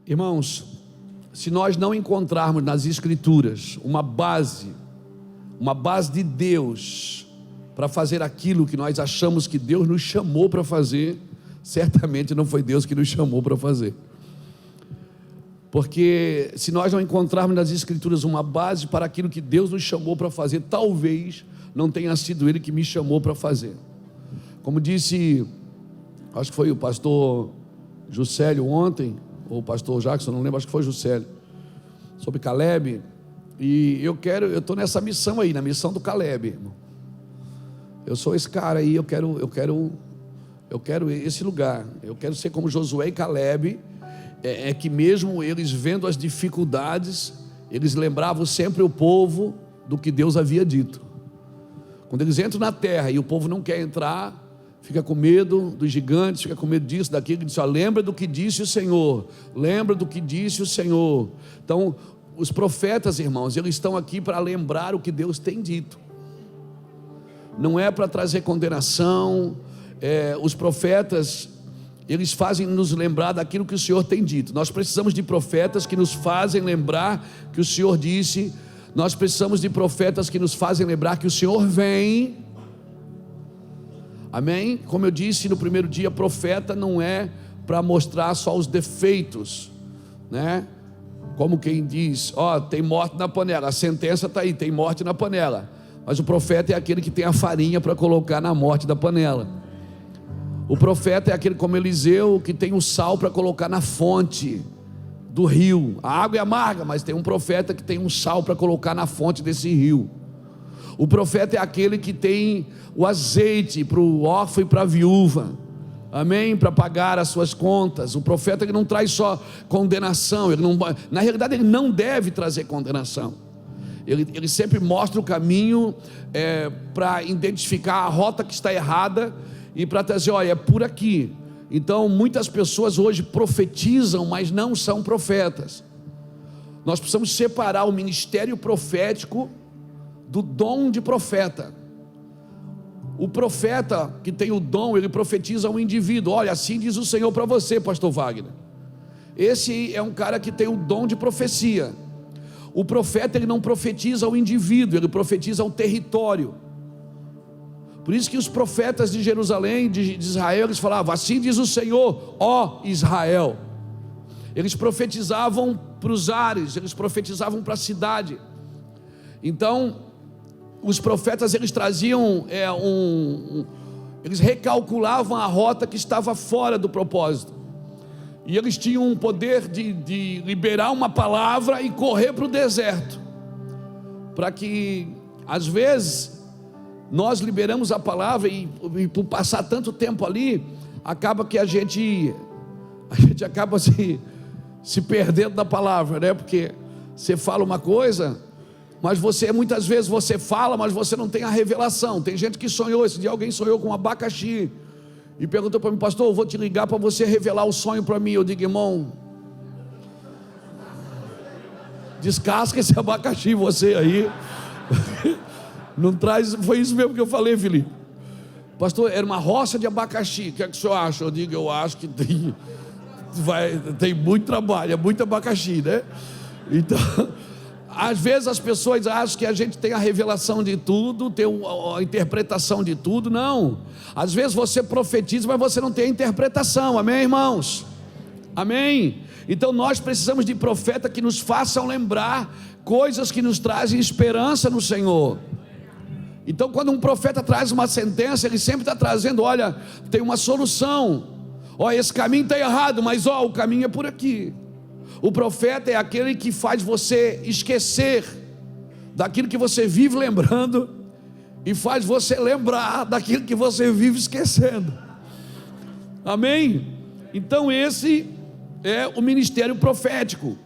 Irmãos, se nós não encontrarmos nas Escrituras uma base de Deus para fazer aquilo que nós achamos que Deus nos chamou para fazer, certamente não foi Deus que nos chamou para fazer. Porque se nós não encontrarmos nas Escrituras uma base para aquilo que Deus nos chamou para fazer, talvez não tenha sido Ele que me chamou para fazer. Como disse, acho que foi o pastor Juscelio ontem, ou o pastor Jackson, não lembro, acho que foi Juscelio, sobre Caleb. E eu estou nessa missão aí, na missão do Caleb, irmão. Eu sou esse cara aí, eu quero esse lugar. Eu quero ser como Josué e Caleb. É que mesmo eles vendo as dificuldades, eles lembravam sempre o povo do que Deus havia dito. Quando eles entram na terra e o povo não quer entrar, fica com medo dos gigantes, fica com medo disso, daquilo, diz, lembra do que disse o Senhor, lembra do que disse o Senhor. Então, os profetas, irmãos, eles estão aqui para lembrar o que Deus tem dito. Não é para trazer condenação. Os profetas, eles fazem nos lembrar daquilo que o Senhor tem dito. Nós precisamos de profetas que nos fazem lembrar que o Senhor disse. Nós precisamos de profetas que nos fazem lembrar que o Senhor vem. Amém? Como eu disse no primeiro dia, profeta não é para mostrar só os defeitos, né? Como quem diz, tem morte na panela, a sentença está aí, tem morte na panela. Mas o profeta é aquele que tem a farinha para colocar na morte da panela. O profeta é aquele como Eliseu, que tem o sal para colocar na fonte do rio. A água é amarga, mas tem um profeta que tem um sal para colocar na fonte desse rio. O profeta é aquele que tem o azeite para o órfão e para a viúva, amém? Para pagar as suas contas. O profeta que não traz só condenação, na realidade ele não deve trazer condenação. Ele sempre mostra o caminho para identificar a rota que está errada e para trazer, olha, é por aqui. Então muitas pessoas hoje profetizam, mas não são profetas. Nós precisamos separar o ministério profético do dom de profeta. O profeta que tem o dom, ele profetiza um indivíduo. Olha, assim diz o Senhor para você, pastor Wagner. Esse é um cara que tem o dom de profecia. O profeta, ele não profetiza ao indivíduo, ele profetiza ao território. Por isso que os profetas de Jerusalém, de Israel, eles falavam, assim diz o Senhor, ó Israel. Eles profetizavam para os ares, eles profetizavam para a cidade. Então, os profetas, eles traziam, eles recalculavam a rota que estava fora do propósito. E eles tinham o poder de liberar uma palavra e correr para o deserto. Para que, às vezes, nós liberamos a palavra e por passar tanto tempo ali, acaba que a gente acaba se perdendo da palavra, né? Porque você fala uma coisa, mas muitas vezes você fala, mas você não tem a revelação. Tem gente que sonhou, esse dia alguém sonhou com um abacaxi e perguntou para mim, pastor, eu vou te ligar para você revelar o sonho para mim. Eu digo, irmão, descasca esse abacaxi você aí. Não traz, foi isso mesmo que eu falei, Felipe. Pastor, era uma roça de abacaxi, o que é que o senhor acha? Eu digo, eu acho que tem muito trabalho, é muito abacaxi, né? Então, às vezes as pessoas acham que a gente tem a revelação de tudo, tem a interpretação de tudo. Não, às vezes você profetiza, mas você não tem a interpretação, amém, irmãos? Amém? Então nós precisamos de profetas que nos façam lembrar coisas que nos trazem esperança no Senhor. Então quando um profeta traz uma sentença, ele sempre está trazendo, olha, tem uma solução, olha, esse caminho está errado, mas o caminho é por aqui. O profeta é aquele que faz você esquecer daquilo que você vive lembrando e faz você lembrar daquilo que você vive esquecendo. Amém? Então esse é o ministério profético.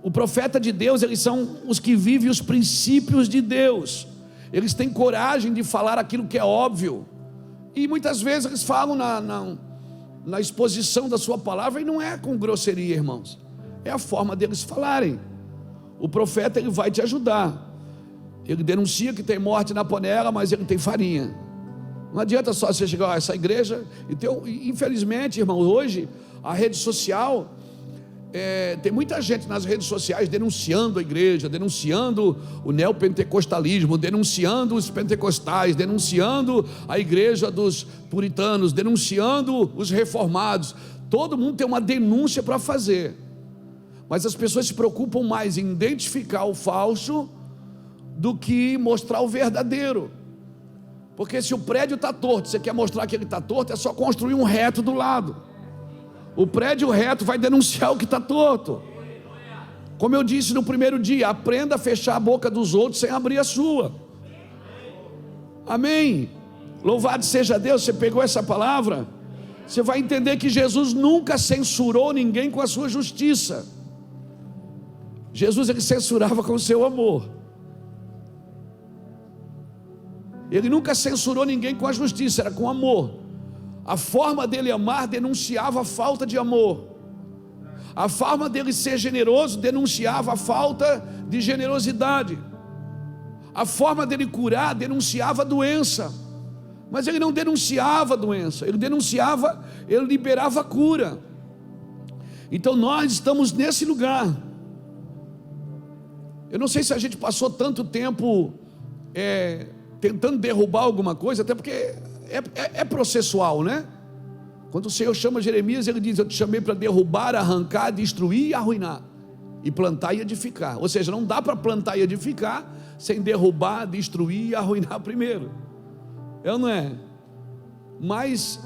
O profeta de Deus, eles são os que vivem os princípios de Deus. Eles têm coragem de falar aquilo que é óbvio. E muitas vezes eles falam na exposição da sua palavra, e não é com grosseria, irmãos. É a forma deles falarem. O profeta, ele vai te ajudar. Ele denuncia que tem morte na panela, mas ele tem farinha. Não adianta só você chegar a essa igreja. Então, infelizmente, irmão, hoje a rede social tem muita gente nas redes sociais denunciando a igreja, denunciando o neopentecostalismo, denunciando os pentecostais, denunciando a igreja dos puritanos, denunciando os reformados. Todo mundo tem uma denúncia para fazer, mas as pessoas se preocupam mais em identificar o falso do que mostrar o verdadeiro. Porque se o prédio está torto, você quer mostrar que ele está torto, é só construir um reto do lado. O prédio reto vai denunciar o que está torto. Como eu disse no primeiro dia, aprenda a fechar a boca dos outros sem abrir a sua. Amém? Louvado seja Deus. Você pegou essa palavra? Você vai entender que Jesus nunca censurou ninguém com a sua justiça. Jesus, ele censurava com o seu amor. Ele nunca censurou ninguém com a justiça, era com amor. A forma dele amar denunciava a falta de amor. A forma dele ser generoso denunciava a falta de generosidade. A forma dele curar denunciava a doença. Mas ele não denunciava a doença, ele denunciava, ele liberava a cura. Então nós estamos nesse lugar. Eu não sei se a gente passou tanto tempo tentando derrubar alguma coisa, até porque é processual, né? Quando o Senhor chama Jeremias, ele diz: eu te chamei para derrubar, arrancar, destruir e arruinar, e plantar e edificar. Ou seja, não dá para plantar e edificar sem derrubar, destruir e arruinar primeiro. Não é? Mas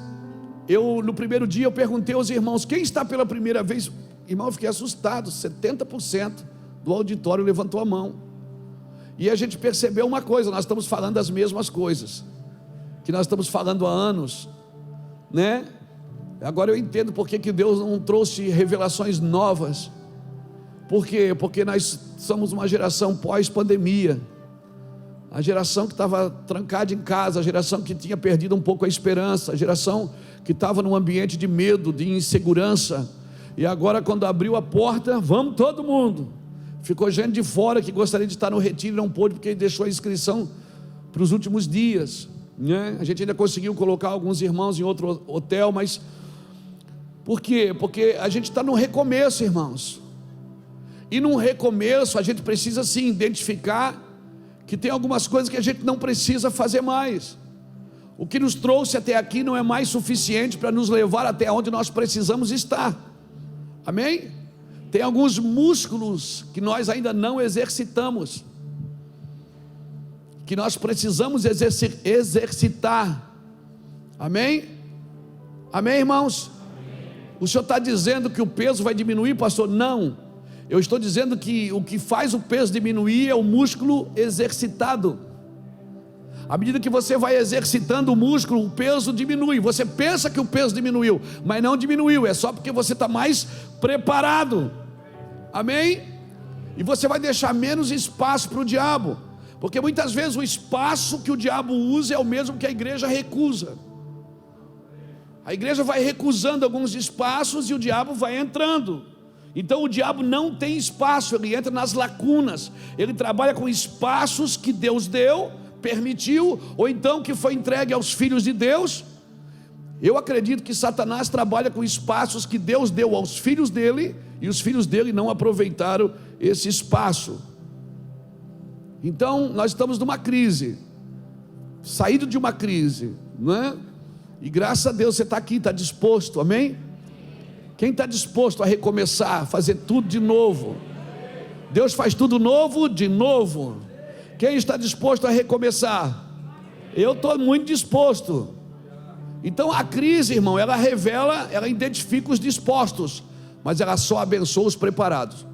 no primeiro dia eu perguntei aos irmãos: quem está pela primeira vez? Irmão, eu fiquei assustado. 70% do auditório levantou a mão. E a gente percebeu uma coisa: nós estamos falando as mesmas coisas que nós estamos falando há anos, né? Agora eu entendo porque que Deus não trouxe revelações novas. Por quê? Porque nós somos uma geração pós-pandemia, a geração que estava trancada em casa, a geração que tinha perdido um pouco a esperança, a geração que estava num ambiente de medo, de insegurança. E agora, quando abriu a porta, vamos todo mundo. Ficou gente de fora que gostaria de estar no retiro e não pôde, porque deixou a inscrição para os últimos dias, né? A gente ainda conseguiu colocar alguns irmãos em outro hotel, mas por quê? Porque a gente está no recomeço, irmãos. E num recomeço a gente precisa sim identificar que tem algumas coisas que a gente não precisa fazer mais. O que nos trouxe até aqui não é mais suficiente para nos levar até onde nós precisamos estar. Amém? Tem alguns músculos que nós ainda não exercitamos, que nós precisamos exercitar. Amém? Amém, irmãos? Amém. O senhor está dizendo que o peso vai diminuir, pastor? Não, eu estou dizendo que o que faz o peso diminuir é o músculo exercitado. À medida que você vai exercitando o músculo, o peso diminui. Você pensa que o peso diminuiu, mas não diminuiu, é só porque você está mais preparado. Amém? E você vai deixar menos espaço para o diabo, porque muitas vezes o espaço que o diabo usa é o mesmo que a igreja recusa. A igreja vai recusando alguns espaços e o diabo vai entrando. Então o diabo não tem espaço, ele entra nas lacunas, ele trabalha com espaços que Deus deu, permitiu, ou então que foi entregue aos filhos de Deus. Eu acredito que Satanás trabalha com espaços que Deus deu aos filhos dele, e os filhos dele não aproveitaram esse espaço. Então nós estamos numa crise, saído de uma crise, não é? E graças a Deus você está aqui, está disposto, amém? Quem está disposto a recomeçar, fazer tudo de novo? Deus faz tudo novo de novo. Quem está disposto a recomeçar? Eu estou muito disposto. Então a crise, irmão, ela revela, ela identifica os dispostos, mas ela só abençoa os preparados.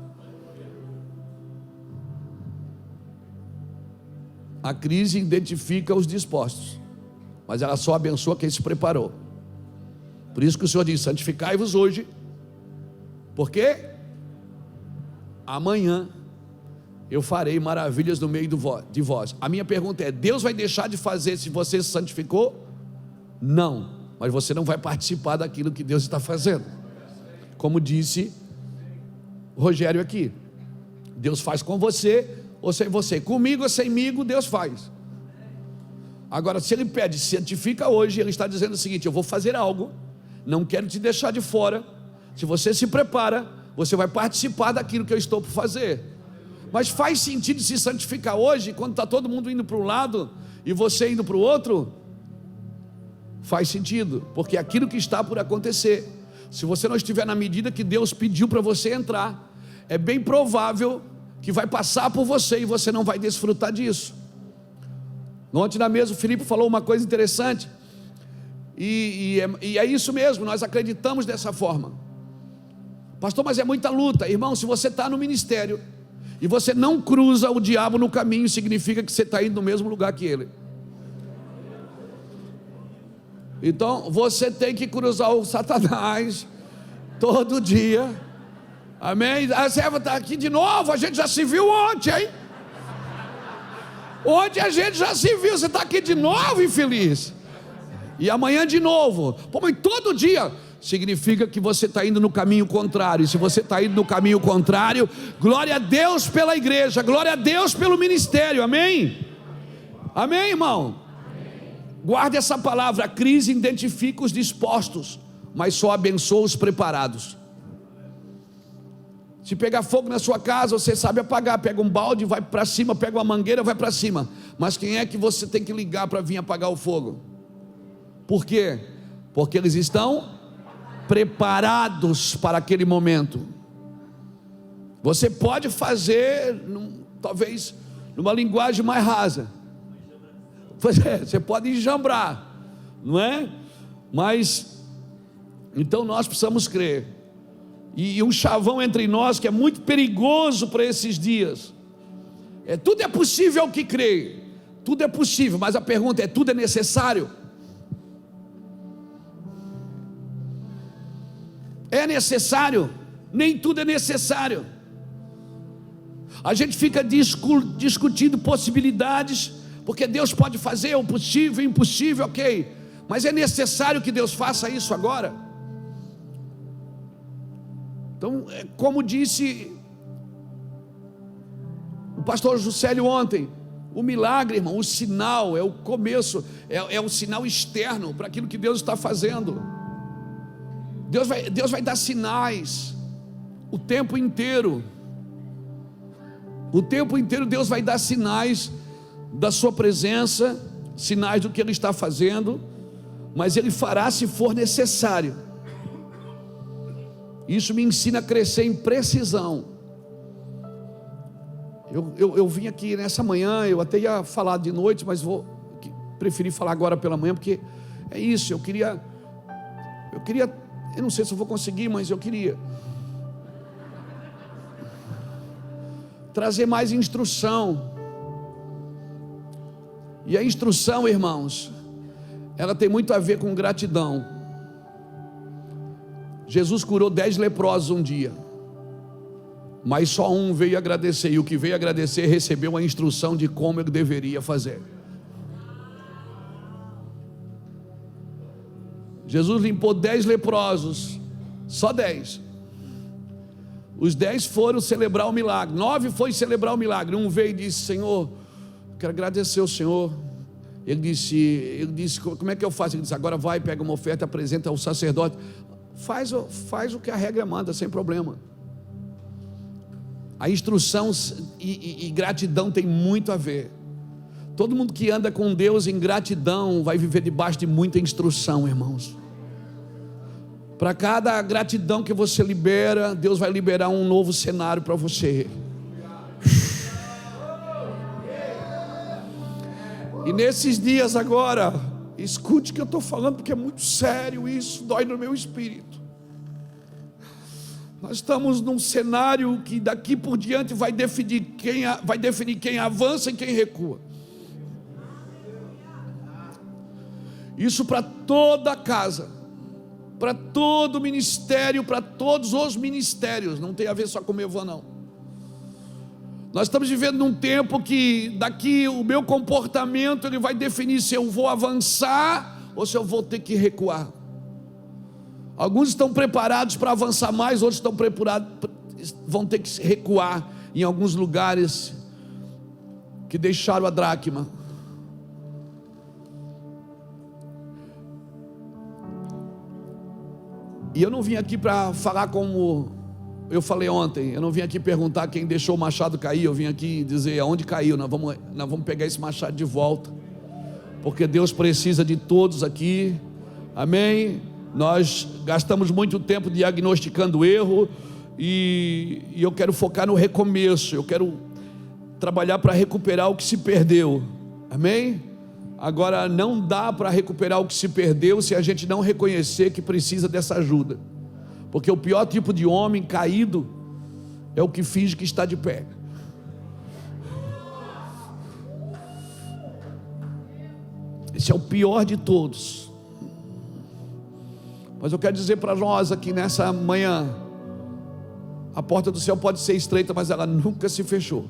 A crise identifica os dispostos, mas ela só abençoa quem se preparou. Por isso que o Senhor diz: santificai-vos hoje, porque amanhã eu farei maravilhas no meio de vós. A minha pergunta é: Deus vai deixar de fazer se você se santificou? Não, mas você não vai participar daquilo que Deus está fazendo. Como disse o Rogério aqui, Deus faz com você ou sem você, comigo ou semigo, Deus faz. Agora, se Ele pede, santifica hoje, Ele está dizendo o seguinte: eu vou fazer algo, não quero te deixar de fora. Se você se prepara, Você vai participar daquilo que eu estou por fazer. Mas faz sentido se santificar hoje, quando está todo mundo indo para um lado e você indo para o outro? Faz sentido, porque aquilo que está por acontecer, se você não estiver na medida que Deus pediu para você entrar, é bem provável que vai passar por você e você não vai desfrutar disso. Ontem na mesa o Filipe falou uma coisa interessante, e é isso mesmo, nós acreditamos dessa forma. Pastor, mas é muita luta. Irmão, se você está no ministério e você não cruza o diabo no caminho, significa que você está indo no mesmo lugar que ele. Então você tem que cruzar o Satanás todo dia. Amém? A serva está aqui de novo. A gente já se viu ontem, hein? Ontem a gente já se viu. Você está aqui de novo, infeliz. E amanhã de novo. Pô, mas todo dia significa que você está indo no caminho contrário. E se você está indo no caminho contrário, glória a Deus pela igreja, glória a Deus pelo ministério. Amém? Amém, irmão? Guarde essa palavra. A crise identifica os dispostos, mas só abençoa os preparados. Se pegar fogo na sua casa, você sabe apagar. Pega um balde, vai para cima. Pega uma mangueira, vai para cima. Mas quem é que você tem que ligar para vir apagar o fogo? Por quê? Porque eles estão preparados para aquele momento. Você pode fazer, talvez, numa linguagem mais rasa. Você pode enjambrar, não é? Mas, então nós precisamos crer. E um chavão entre nós que é muito perigoso para esses dias. Tudo é possível ao que crê. Tudo é possível, mas a pergunta é: tudo é necessário? É necessário? Nem tudo é necessário. A gente fica discutindo possibilidades, porque Deus pode fazer o possível, o impossível, ok. Mas é necessário que Deus faça isso agora? Então, como disse o pastor Juscelio ontem, o milagre, irmão, o sinal é o começo, é o sinal externo para aquilo que Deus está fazendo. Deus vai dar sinais o tempo inteiro. O tempo inteiro Deus vai dar sinais da sua presença, sinais do que Ele está fazendo, mas Ele fará se for necessário. Isso me ensina a crescer em precisão. Eu vim aqui nessa manhã, eu até ia falar de noite, mas preferi falar agora pela manhã, porque é isso, eu queria, eu não sei se eu vou conseguir, mas eu queria trazer mais instrução. E a instrução, irmãos, ela tem muito a ver com gratidão. Jesus curou 10 leprosos um dia, mas só um veio agradecer, e o que veio agradecer recebeu a instrução de como ele deveria fazer. Jesus limpou 10 leprosos, só 10. Os 10 foram celebrar o milagre, 9 foi celebrar o milagre. Um veio e disse: Senhor, quero agradecer ao Senhor. Ele disse, como é que eu faço? Ele disse: agora vai, pega uma oferta, apresenta ao sacerdote. Faz o que a regra manda, sem problema. A instrução e gratidão tem muito a ver. Todo mundo que anda com Deus em gratidão vai viver debaixo de muita instrução, irmãos. Para cada gratidão que você libera, Deus vai liberar um novo cenário para você. E nesses dias agora, escute o que eu estou falando, porque é muito sério isso, dói no meu espírito. Nós estamos num cenário que daqui por diante vai definir quem avança e quem recua. Isso para toda a casa, para todo o ministério, para todos os ministérios, não tem a ver só com o meu avô, não. Nós estamos vivendo num tempo que daqui o meu comportamento ele vai definir se eu vou avançar ou se eu vou ter que recuar. Alguns estão preparados para avançar mais, outros estão preparados, vão ter que recuar em alguns lugares que deixaram a dracma. E eu não vim aqui para falar como Eu falei ontem, eu não vim aqui perguntar quem deixou o machado cair, eu vim aqui dizer aonde caiu. Nós vamos pegar esse machado de volta, porque Deus precisa de todos aqui, amém? Nós gastamos muito tempo diagnosticando o erro, e eu quero focar no recomeço, eu quero trabalhar para recuperar o que se perdeu, amém? Agora, não dá para recuperar o que se perdeu se a gente não reconhecer que precisa dessa ajuda. Porque o pior tipo de homem caído é o que finge que está de pé. Esse é o pior de todos. Mas eu quero dizer para nós aqui nessa manhã, a porta do céu pode ser estreita, mas ela nunca se fechou.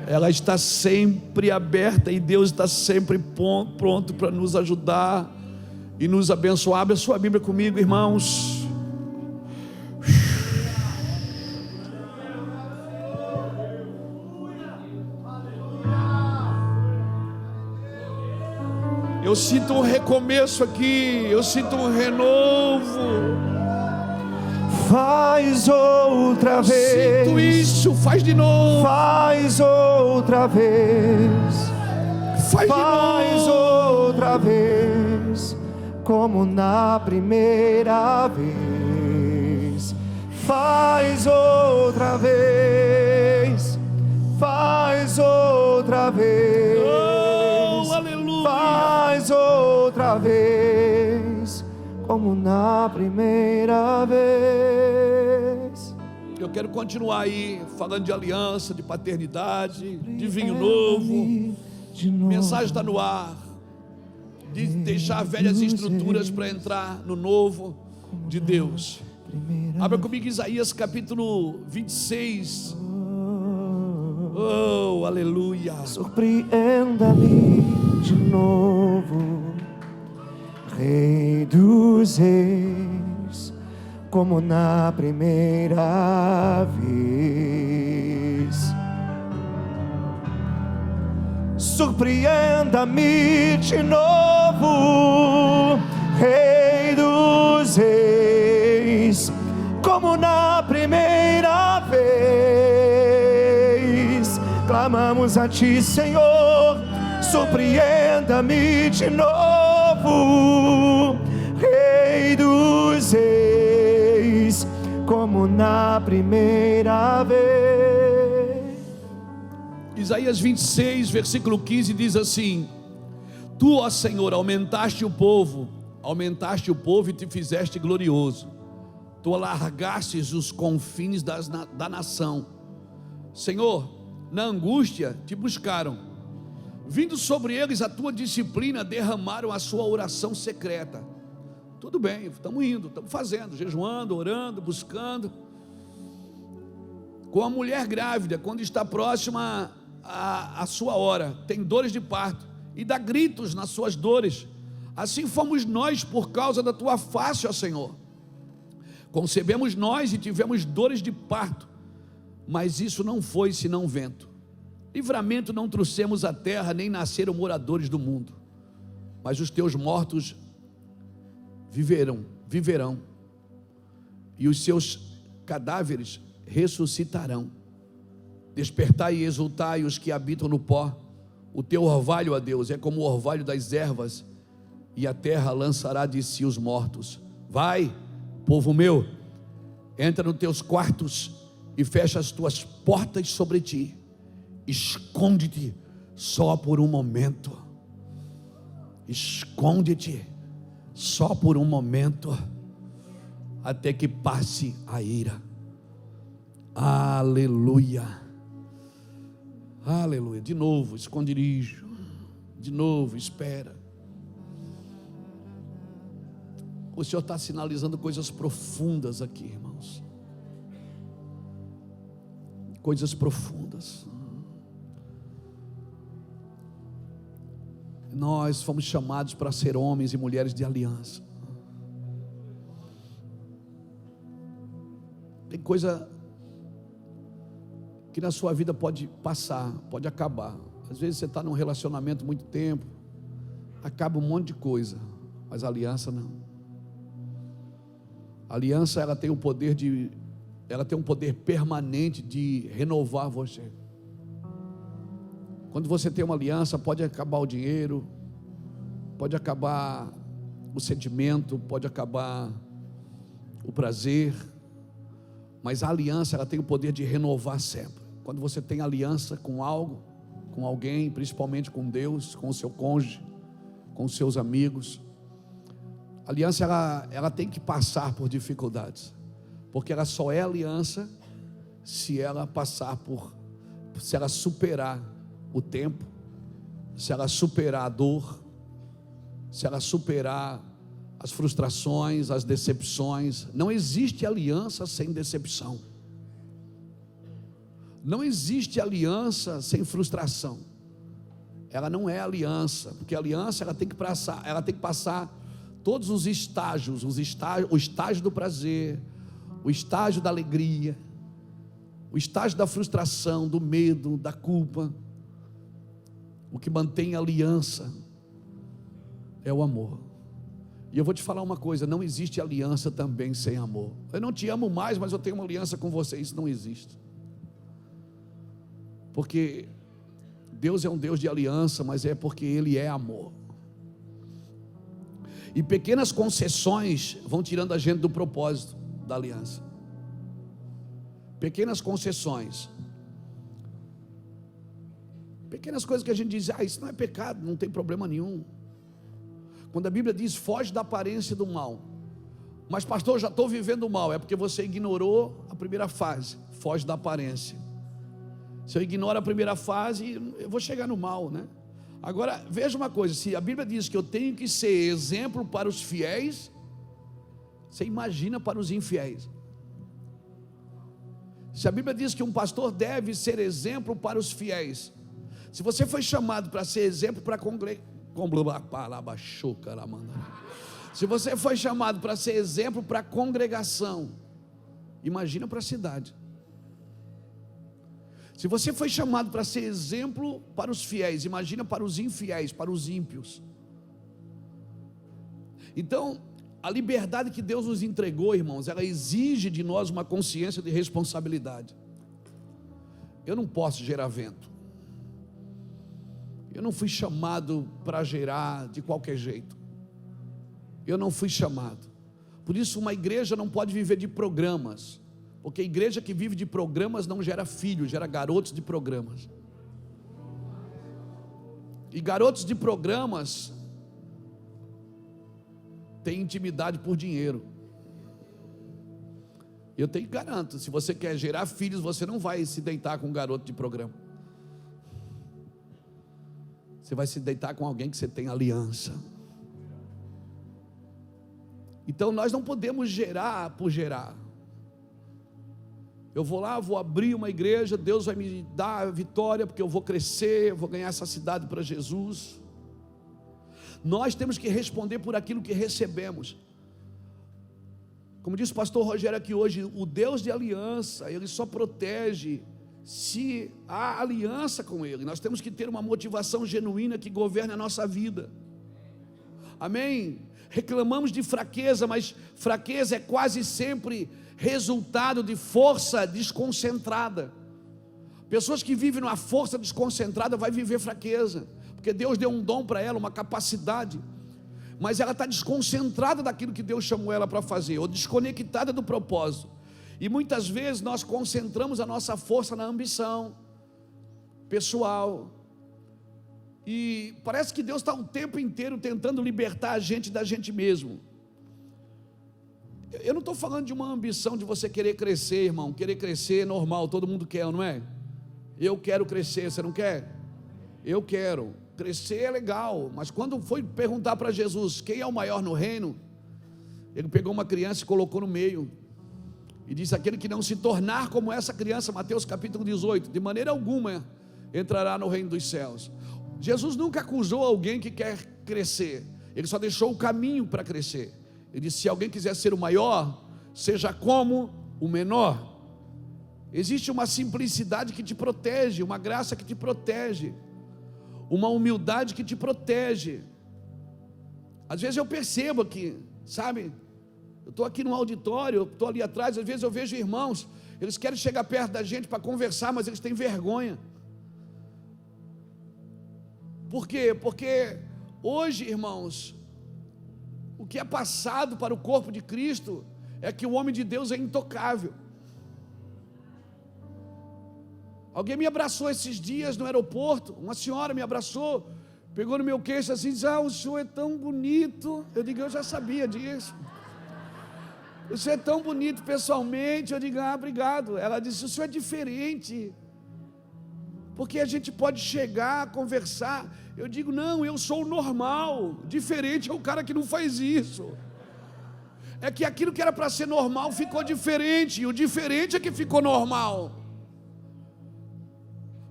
Ela está sempre aberta e Deus está sempre pronto para nos ajudar e nos abençoar. Abre a sua Bíblia comigo, irmãos. Eu sinto um recomeço aqui, eu sinto um renovo. Faz outra vez. Sinto isso, faz de novo. Faz outra vez. Faz outra vez, como na primeira vez. Faz outra vez. Faz outra vez. Oh, aleluia. Faz outra vez, como na primeira vez. Eu quero continuar aí falando de aliança, de paternidade, de vinho novo. Mensagem está no ar, de deixar velhas estruturas para entrar no novo de Deus. Abra comigo Isaías capítulo 26. Oh, aleluia. Surpreenda-me de novo, Rei dos Reis, como na primeira vez. Surpreenda-me de novo, Rei dos Reis, como na primeira vez. Clamamos a Ti, Senhor, surpreenda-me de novo, Rei dos Reis, como na primeira vez. Isaías 26, versículo 15 diz assim: Tu, ó Senhor, aumentaste o povo e te fizeste glorioso. Tu alargastes os confins da nação. Senhor, na angústia te buscaram. Vindo sobre eles a tua disciplina, derramaram a sua oração secreta. Tudo bem, estamos indo, estamos fazendo, jejuando, orando, buscando. Com a mulher grávida, quando está próxima a sua hora, tem dores de parto e dá gritos nas suas dores. Assim fomos nós por causa da tua face, ó Senhor. Concebemos nós e tivemos dores de parto, mas isso não foi senão vento. Livramento não trouxemos à terra, nem nasceram moradores do mundo. Mas os teus mortos viverão, e os seus cadáveres ressuscitarão. Despertai e exultai os que habitam no pó. O teu orvalho, ó Deus, é como o orvalho das ervas, e a terra lançará de si os mortos. Vai, povo meu, entra nos teus quartos e fecha as tuas portas sobre ti. Esconde-te só por um momento. Esconde-te só por um momento, até que passe a ira. Aleluia. Aleluia. De novo, esconderijo. De novo, espera. O Senhor está sinalizando coisas profundas aqui, irmãos. Coisas profundas. Nós fomos chamados para ser homens e mulheres de aliança. Tem coisa que na sua vida pode passar, pode acabar. Às vezes você está num relacionamento muito tempo, acaba um monte de coisa, mas a aliança não. A aliança, ela tem o poder de ela tem um poder permanente de renovar você. Quando você tem uma aliança, pode acabar o dinheiro, pode acabar o sentimento, pode acabar o prazer, mas a aliança, ela tem o poder de renovar sempre. Quando você tem aliança com algo, com alguém, principalmente com Deus, com o seu cônjuge, com os seus amigos, a aliança ela tem que passar por dificuldades, porque ela só é aliança se ela se ela superar o tempo, se ela superar a dor, se ela superar as frustrações, as decepções. Não existe aliança sem decepção. Não existe aliança sem frustração. Ela não é aliança, porque a aliança ela tem que passar todos os estágios, o estágio do prazer, o estágio da alegria, o estágio da frustração, do medo, da culpa. O que mantém a aliança é o amor. E eu vou te falar uma coisa: não existe aliança também sem amor. Eu não te amo mais, mas eu tenho uma aliança com você. Isso não existe. Porque Deus é um Deus de aliança, mas é porque Ele é amor. E pequenas concessões vão tirando a gente do propósito da aliança. Pequenas concessões. Pequenas coisas que a gente diz: isso não é pecado, não tem problema nenhum. Quando a Bíblia diz: foge da aparência do mal. Mas pastor, eu já estou vivendo o mal. É porque você ignorou a primeira fase. Foge da aparência. Se eu ignoro a primeira fase, eu vou chegar no mal, né? Agora, veja uma coisa: se a Bíblia diz que eu tenho que ser exemplo para os fiéis, você imagina para os infiéis. Se a Bíblia diz que um pastor deve ser exemplo para os fiéis, se você foi chamado para ser exemplo para se você foi chamado para ser exemplo para a congregação, imagina para a cidade. Se você foi chamado para ser exemplo para os fiéis, imagina para os infiéis, para os ímpios. Então, a liberdade que Deus nos entregou, irmãos, ela exige de nós uma consciência de responsabilidade. Eu não posso gerar vento. Eu não fui chamado para gerar de qualquer jeito. Eu não fui chamado. Por isso, uma igreja não pode viver de programas. Porque a igreja que vive de programas não gera filhos, gera garotos de programas. E garotos de programas têm intimidade por dinheiro. Eu te garanto, se você quer gerar filhos, você não vai se deitar com um garoto de programa. Você vai se deitar com alguém que você tem aliança. Então nós não podemos gerar por gerar. Eu vou lá, vou abrir uma igreja, Deus vai me dar a vitória, porque eu vou crescer, eu vou ganhar essa cidade para Jesus. Nós temos que responder por aquilo que recebemos. Como disse o pastor Rogério aqui hoje, o Deus de aliança, Ele só protege se há aliança com Ele. Nós temos que ter uma motivação genuína que governe a nossa vida. Amém? Reclamamos de fraqueza, mas fraqueza é quase sempre resultado de força desconcentrada. Pessoas que vivem numa força desconcentrada vai viver fraqueza, porque Deus deu um dom para ela, uma capacidade, mas ela está desconcentrada daquilo que Deus chamou ela para fazer, ou desconectada do propósito. E muitas vezes nós concentramos a nossa força na ambição pessoal, e parece que Deus está o tempo inteiro tentando libertar a gente da gente mesmo. Eu não estou falando de uma ambição de você querer crescer, irmão. Querer crescer é normal, todo mundo quer, não é? Eu quero crescer, você não quer? Eu quero. Crescer é legal, mas quando foi perguntar para Jesus quem é o maior no reino, Ele pegou uma criança e colocou no meio, e disse: aquele que não se tornar como essa criança, Mateus capítulo 18, de maneira alguma entrará no reino dos céus. Jesus nunca acusou alguém que quer crescer, Ele só deixou o caminho para crescer. Ele disse: se alguém quiser ser o maior, seja como o menor. Existe uma simplicidade que te protege, uma graça que te protege, uma humildade que te protege. Às vezes eu percebo aqui, sabe, Eu estou aqui no auditório, eu estou ali atrás, às vezes eu vejo irmãos, eles querem chegar perto da gente para conversar, mas eles têm vergonha. Por quê? Porque hoje, irmãos, o que é passado para o corpo de Cristo é que o homem de Deus é intocável. Alguém me abraçou esses dias no aeroporto, uma senhora me abraçou, pegou no meu queixo assim, disse: o senhor é tão bonito. Eu digo: eu já sabia disso. O senhor é tão bonito pessoalmente. Eu digo: obrigado. Ela disse: o senhor é diferente, porque a gente pode chegar, conversar. Eu digo: não, eu sou o normal. Diferente é o cara que não faz isso. É que aquilo que era para ser normal ficou diferente, e o diferente é que ficou normal.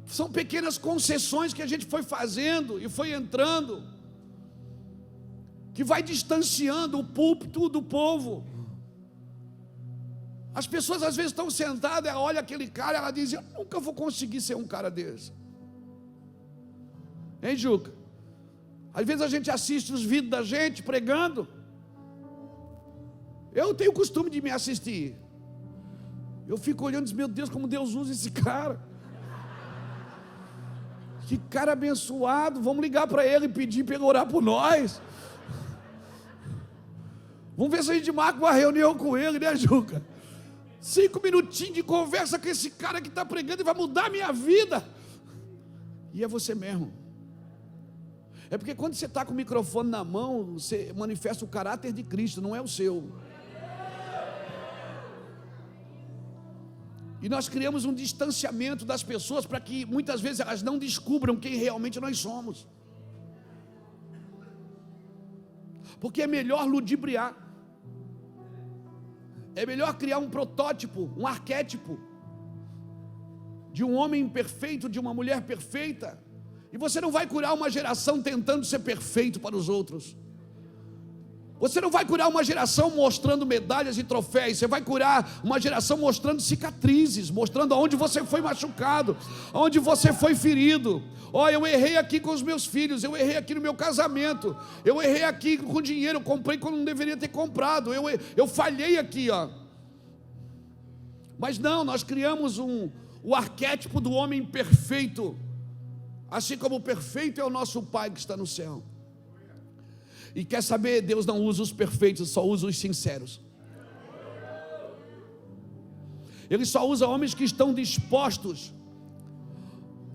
São pequenas concessões que a gente foi fazendo e foi entrando, que vai distanciando o púlpito do povo. As pessoas às vezes estão sentadas, ela olha aquele cara, ela diz: eu nunca vou conseguir ser um cara desse. Hein, Juca? Às vezes a gente assiste os vídeos da gente pregando. Eu tenho o costume de me assistir. Eu fico olhando e digo: meu Deus, como Deus usa esse cara. Que cara abençoado. Vamos ligar para ele e pedir para ele orar por nós. Vamos ver se a gente marca uma reunião com ele, né, Juca? 5 minutinhos de conversa com esse cara que está pregando e vai mudar a minha vida. E é você mesmo. É porque quando você está com o microfone na mão, você manifesta o caráter de Cristo, não é o seu. E nós criamos um distanciamento das pessoas para que muitas vezes elas não descubram quem realmente nós somos. Porque é melhor ludibriar. É melhor criar um protótipo, um arquétipo de um homem perfeito, de uma mulher perfeita. E você não vai curar uma geração tentando ser perfeito para os outros. Você não vai curar uma geração mostrando medalhas e troféus. Você vai curar uma geração mostrando cicatrizes, mostrando aonde você foi machucado, aonde você foi ferido. Eu errei aqui com os meus filhos, eu errei aqui no meu casamento, eu errei aqui com dinheiro, eu comprei quando não deveria ter comprado, eu falhei aqui, Mas não, nós criamos o arquétipo do homem perfeito, assim como o perfeito é o nosso Pai que está no céu. E quer saber, Deus não usa os perfeitos, só usa os sinceros. Ele só usa homens que estão dispostos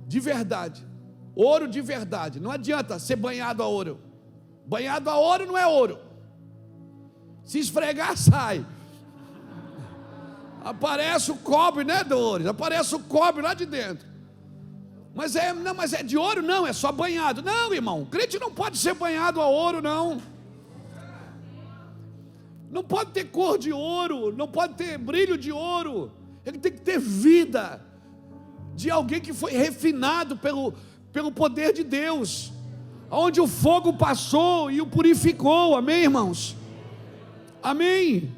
de verdade, ouro de verdade. Não adianta ser banhado a ouro. Banhado a ouro não é ouro. Se esfregar, sai. Aparece o cobre, né, Dores? Aparece o cobre lá de dentro. Mas é de ouro? Não, é só banhado. Não, irmão, crente não pode ser banhado a ouro, não. Não pode ter cor de ouro, não pode ter brilho de ouro. Ele tem que ter vida de alguém que foi refinado pelo poder de Deus, onde o fogo passou e o purificou. Amém, irmãos? Amém?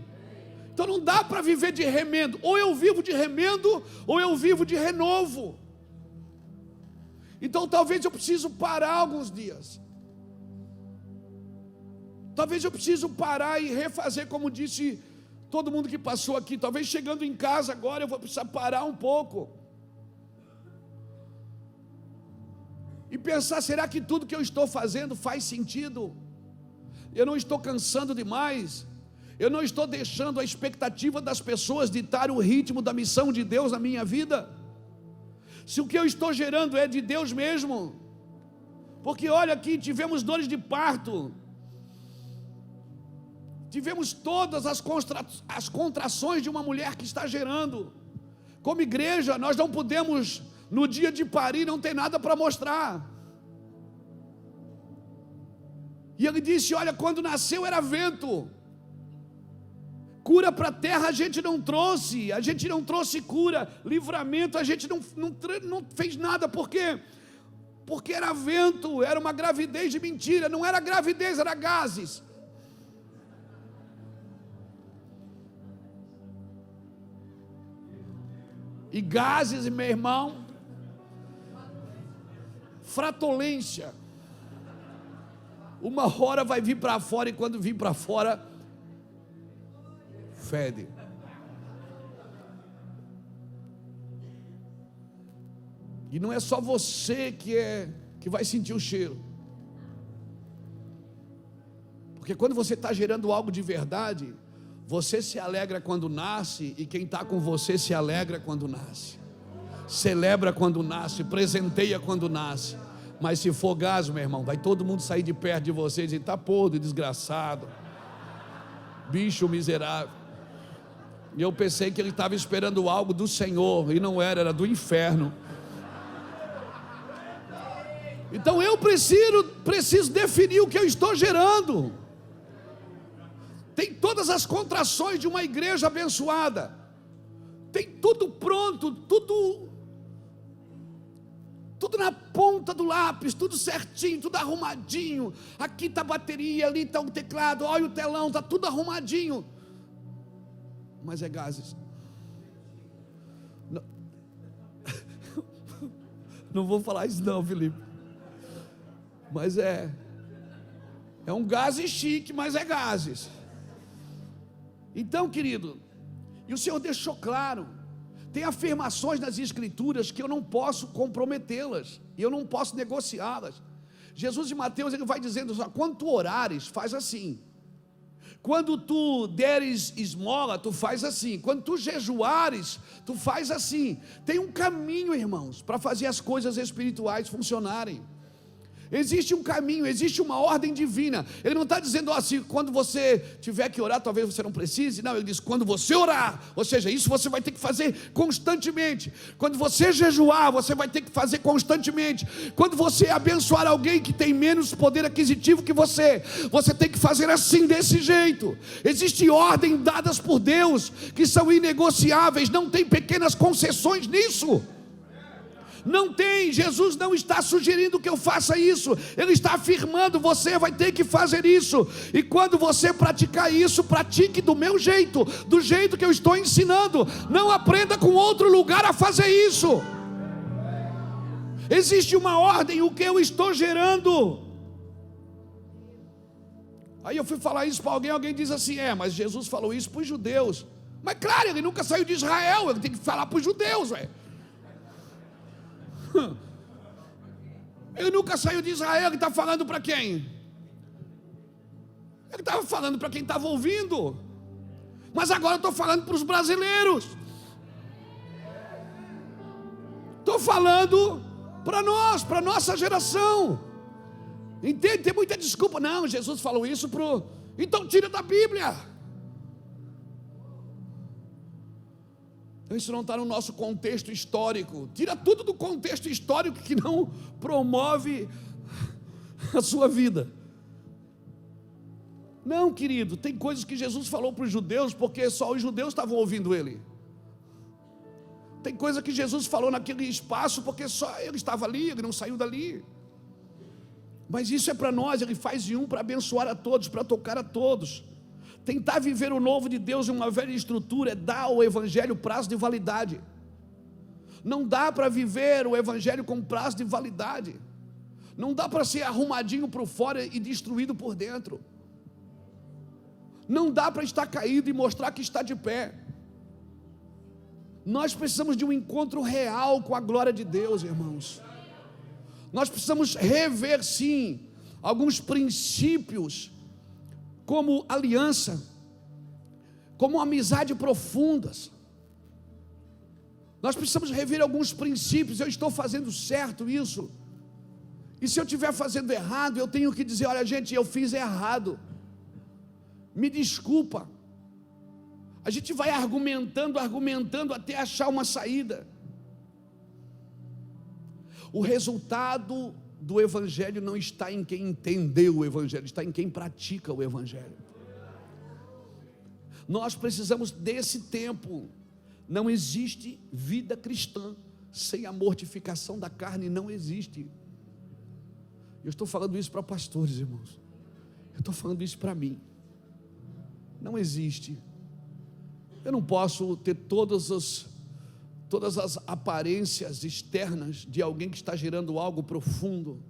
Então não dá para viver de remendo. Ou eu vivo de remendo, ou eu vivo de renovo. Então talvez eu preciso parar alguns dias. Talvez eu preciso parar e refazer, como disse todo mundo que passou aqui. Talvez chegando em casa agora eu vou precisar parar um pouco e pensar: será que tudo que eu estou fazendo faz sentido? Eu não estou cansando demais? Eu não estou deixando a expectativa das pessoas ditar o ritmo da missão de Deus na minha vida? Se o que eu estou gerando é de Deus mesmo? Porque olha aqui, tivemos dores de parto, tivemos todas as contrações de uma mulher que está gerando. Como igreja, nós não podemos, no dia de parir, não ter nada para mostrar. E ele disse: olha, quando nasceu era vento. Cura para a terra a gente não trouxe cura, livramento a gente não fez nada. Por quê? Porque era vento, era uma gravidez de mentira. Não era gravidez, era gases. E gases, meu irmão, fratulência. Uma hora vai vir para fora, e quando vir para fora, fede. E não é só você que vai sentir o cheiro. Porque quando você está gerando algo de verdade, você se alegra quando nasce, e quem está com você se alegra quando nasce, celebra quando nasce, presenteia quando nasce. Mas se for gás, meu irmão, vai todo mundo sair de perto de você e dizer: está podre, desgraçado, bicho miserável. E eu pensei que ele estava esperando algo do Senhor, e não era do inferno. Então eu preciso definir o que eu estou gerando. Tem todas as contrações de uma igreja abençoada, tem tudo pronto, tudo na ponta do lápis, tudo certinho, tudo arrumadinho. Aqui está a bateria, ali está o teclado, olha o telão, está tudo arrumadinho. Mas é gases. Não vou falar isso não, Felipe. Mas é um gases chique, mas é gases. Então, querido, e o Senhor deixou claro, tem afirmações nas Escrituras que eu não posso comprometê-las, e eu não posso negociá-las. Jesus, em Mateus, ele vai dizendo: quando tu orares, faz assim. Quando tu deres esmola, tu faz assim. Quando tu jejuares, tu faz assim. Tem um caminho, irmãos, para fazer as coisas espirituais funcionarem. Existe um caminho, existe uma ordem divina. Ele não está dizendo assim: quando você tiver que orar, talvez você não precise. Não, ele diz: quando você orar, ou seja, isso você vai ter que fazer constantemente. Quando você jejuar, você vai ter que fazer constantemente. Quando você abençoar alguém que tem menos poder aquisitivo que você tem que fazer assim, desse jeito. Existem ordens dadas por Deus que são inegociáveis, não tem pequenas concessões nisso. Não tem. Jesus não está sugerindo que eu faça isso, Ele está afirmando: você vai ter que fazer isso. E quando você praticar isso, pratique do meu jeito, do jeito que eu estou ensinando. Não aprenda com outro lugar a fazer isso. Existe uma ordem, o que eu estou gerando. Aí eu fui falar isso para alguém diz assim: mas Jesus falou isso para os judeus. Mas claro, Ele nunca saiu de Israel, Ele tem que falar para os judeus, Ele nunca saiu de Israel. Ele está falando para quem? Ele estava falando para quem estava ouvindo. Mas agora eu estou falando para os brasileiros. Estou falando para nós, para a nossa geração. Entende? Tem muita desculpa. Não, Jesus falou isso então tira da Bíblia. Isso não está no nosso contexto histórico. Tira tudo do contexto histórico que não promove a sua vida. Não, querido, tem coisas que Jesus falou para os judeus porque só os judeus estavam ouvindo Ele. Tem coisa que Jesus falou naquele espaço porque só Ele estava ali, Ele não saiu dali. Mas isso é para nós. Ele faz de um para abençoar a todos, para tocar a todos. Tentar viver o novo de Deus em uma velha estrutura é dar ao Evangelho prazo de validade. Não dá para viver o Evangelho com prazo de validade. Não dá para ser arrumadinho por fora e destruído por dentro. Não dá para estar caído e mostrar que está de pé. Nós precisamos de um encontro real com a glória de Deus, irmãos. Nós precisamos rever, sim, alguns princípios, como aliança, como amizade profundas. Nós precisamos rever alguns princípios. Eu estou fazendo certo isso? E se eu estiver fazendo errado, eu tenho que dizer: olha, gente, eu fiz errado, me desculpa. A gente vai argumentando até achar uma saída. O resultado do Evangelho não está em quem entendeu o Evangelho, está em quem pratica o Evangelho. Nós precisamos desse tempo. Não existe vida cristã sem a mortificação da carne, não existe. Eu estou falando isso para pastores, irmãos. Eu estou falando isso para mim. Não existe. Eu não posso ter todas as aparências externas de alguém que está gerando algo profundo.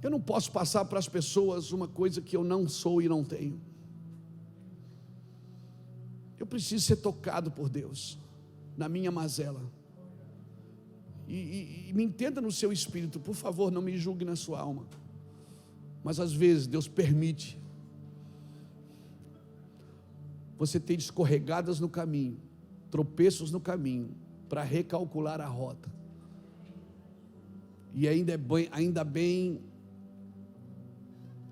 Eu não posso passar para as pessoas uma coisa que eu não sou e não tenho. Eu preciso ser tocado por Deus, na minha mazela. E me entenda no seu espírito, por favor, não me julgue na sua alma. Mas às vezes Deus permite você ter escorregadas no caminho, tropeços no caminho, para recalcular a rota. E ainda bem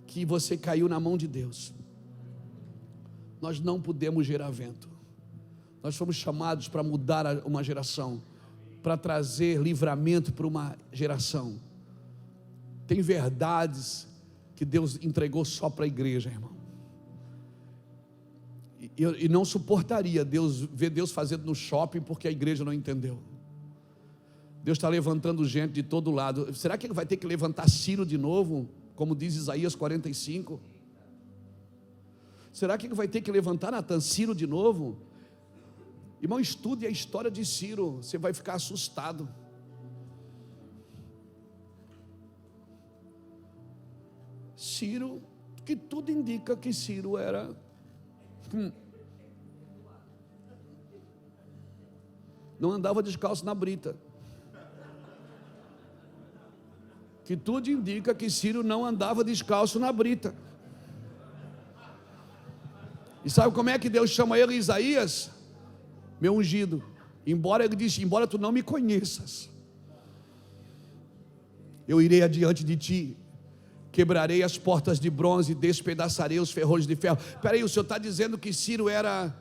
que você caiu na mão de Deus. Nós não podemos gerar vento. Nós fomos chamados para mudar uma geração, para trazer livramento para uma geração. Tem verdades que Deus entregou só para a igreja, irmão. E não suportaria ver Deus fazendo no shopping porque a igreja não entendeu. Deus está levantando gente de todo lado. Será que Ele vai ter que levantar Ciro de novo, como diz Isaías 45? Será que Ele vai ter que levantar Natan, Ciro de novo? Irmão, estude a história de Ciro, você vai ficar assustado. Ciro, que tudo indica que Ciro era não andava descalço na brita. Que tudo indica que Ciro não andava descalço na brita. E sabe como é que Deus chama ele, Isaías? Meu ungido. Embora ele disse, embora tu não me conheças, eu irei adiante de ti, quebrarei as portas de bronze e despedaçarei os ferrolhos de ferro. Espera aí, o senhor está dizendo que Ciro era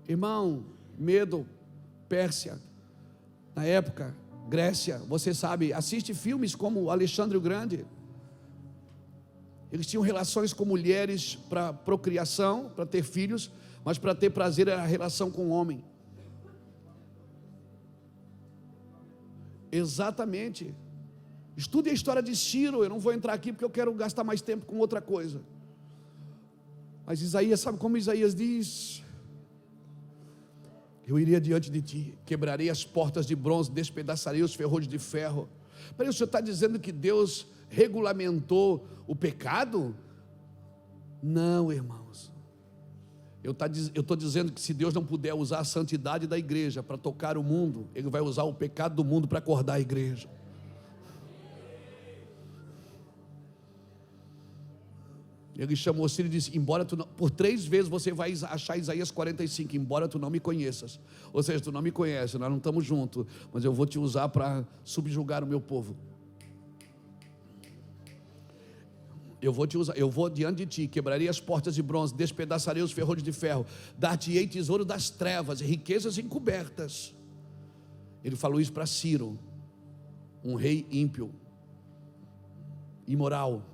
irmão, Medo, Pérsia, na época, Grécia, você sabe, assiste filmes como Alexandre o Grande. Eles tinham relações com mulheres para procriação, para ter filhos, mas para ter prazer era a relação com o homem. Exatamente. Estude a história de Ciro. Eu não vou entrar aqui porque eu quero gastar mais tempo com outra coisa. Mas Isaías, sabe como Isaías diz? Eu iria diante de ti, quebrarei as portas de bronze, despedaçarei os ferrolhos de ferro. Mas o senhor está dizendo que Deus regulamentou o pecado? Não, irmãos. Eu estou dizendo que se Deus não puder usar a santidade da igreja para tocar o mundo, Ele vai usar o pecado do mundo para acordar a igreja. Ele chamou Ciro e disse, embora tu não, por 3 vezes você vai achar Isaías 45, embora tu não me conheças. Ou seja, tu não me conheces, nós não estamos juntos, mas eu vou te usar para subjugar o meu povo. Eu vou te usar, eu vou diante de ti, quebrarei as portas de bronze, despedaçarei os ferrolhos de ferro, dar-te-ei tesouro das trevas, riquezas encobertas. Ele falou isso para Ciro, um rei ímpio, imoral.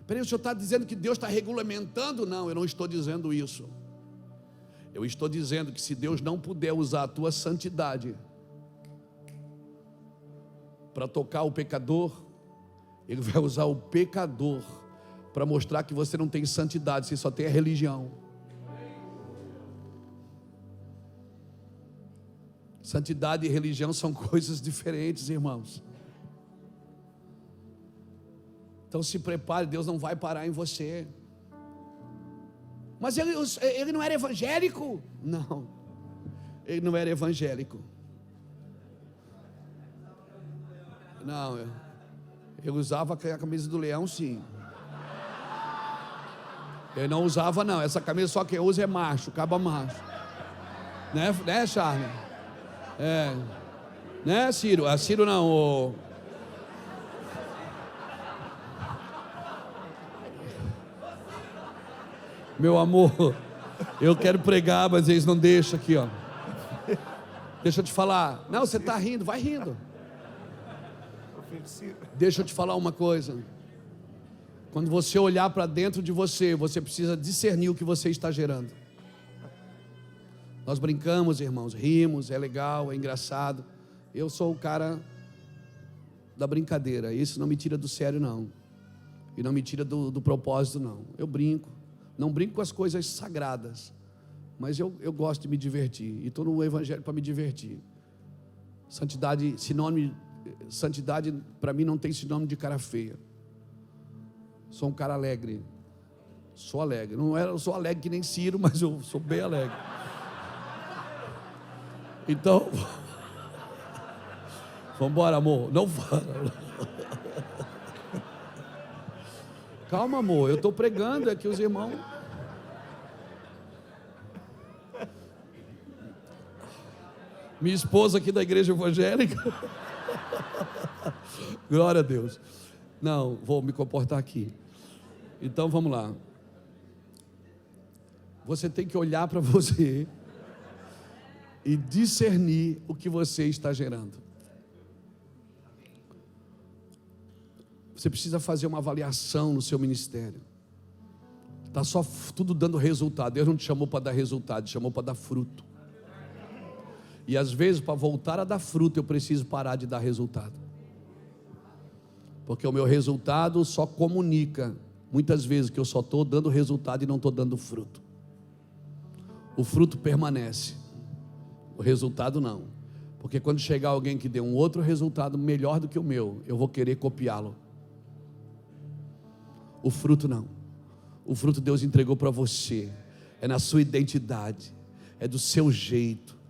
Peraí, o senhor está dizendo que Deus está regulamentando? Não, eu não estou dizendo isso. Eu estou dizendo que se Deus não puder usar a tua santidade para tocar o pecador, Ele vai usar o pecador para mostrar que você não tem santidade, você só tem a religião. Santidade e religião são coisas diferentes, irmãos. Então se prepare, Deus não vai parar em você. Mas ele não era evangélico? Não, ele não era evangélico. Não, ele usava a camisa do leão, sim. Ele não usava, não. Essa camisa só quem usa é macho, caba macho. Né, Charlie? Né, Ciro? A Ciro não, Meu amor, eu quero pregar, mas eles não deixam aqui, ó. Deixa eu te falar. Não, você está rindo, vai rindo. Deixa eu te falar uma coisa. Quando você olhar para dentro de você, você precisa discernir o que você está gerando. Nós brincamos, irmãos, rimos, é legal, é engraçado. Eu sou o cara da brincadeira. Isso não me tira do sério, não. E não me tira do propósito, não. Eu brinco. Não brinco com as coisas sagradas, mas eu gosto de me divertir, e estou no evangelho para me divertir. Santidade para mim não tem sinônimo de cara feia. Sou um cara alegre, Sou alegre. Eu sou alegre que nem Ciro, mas eu sou bem alegre. Então, vamos embora, amor. Não fala. Calma, amor. Eu estou pregando aqui os irmãos. Minha esposa aqui da igreja evangélica. Glória a Deus. Não, vou me comportar aqui. Então vamos lá. Você tem que olhar para você e discernir o que você está gerando. Você precisa fazer uma avaliação no seu ministério. Está só tudo dando resultado. Deus não te chamou para dar resultado, te chamou para dar fruto. E às vezes, para voltar a dar fruto, eu preciso parar de dar resultado. Porque o meu resultado só comunica, muitas vezes, que eu só estou dando resultado e não estou dando fruto. O fruto permanece, o resultado não. Porque quando chegar alguém que dê um outro resultado melhor do que o meu, eu vou querer copiá-lo. O fruto não. O fruto Deus entregou para você. É na sua identidade, é do seu jeito.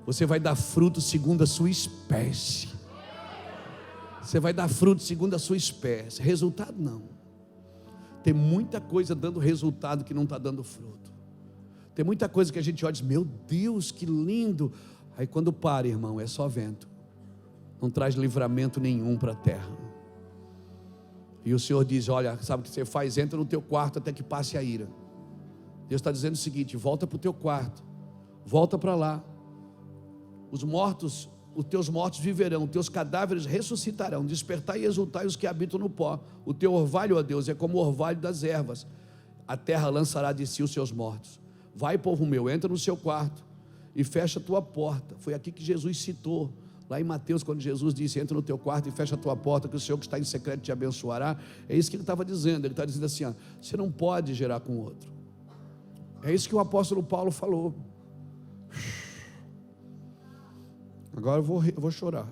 Você vai dar fruto segundo a sua espécie. Você vai dar fruto segundo a sua espécie. Resultado não. Tem muita coisa dando resultado que não está dando fruto. Tem muita coisa que a gente olha e diz, meu Deus, que lindo. Aí quando para, irmão, é só vento. Não traz livramento nenhum para a terra. E o Senhor diz, olha, sabe o que você faz? Entra no teu quarto até que passe a ira. Deus está dizendo o seguinte, volta para o teu quarto. Volta para lá. Os teus mortos viverão, os teus cadáveres ressuscitarão, despertai e exultai os que habitam no pó. O teu orvalho, ó Deus, é como o orvalho das ervas. A terra lançará de si os seus mortos. Vai, povo meu, entra no seu quarto e fecha a tua porta. Foi aqui que Jesus citou, lá em Mateus, quando Jesus disse, entra no teu quarto e fecha a tua porta, que o Senhor que está em secreto te abençoará. É isso que ele estava dizendo. Ele está dizendo assim, ó, você não pode gerar com o outro. É isso que o apóstolo Paulo falou. Agora eu vou chorar.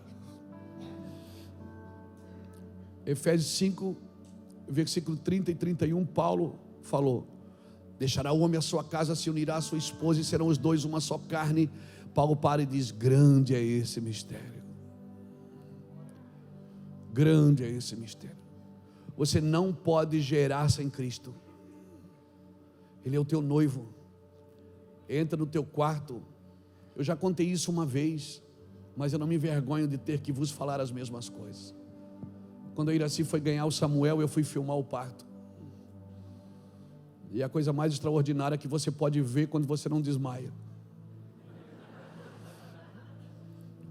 Efésios 5, versículo 30 e 31, Paulo falou, deixará o homem a sua casa, se unirá à sua esposa e serão os dois uma só carne. Paulo para e diz, grande é esse mistério. Grande é esse mistério. Você não pode gerar sem Cristo. Ele é o teu noivo. Entra no teu quarto. Eu já contei isso uma vez, mas eu não me envergonho de ter que vos falar as mesmas coisas. Quando a Iraci foi ganhar o Samuel, eu fui filmar o parto. E a coisa mais extraordinária que você pode ver quando você não desmaia.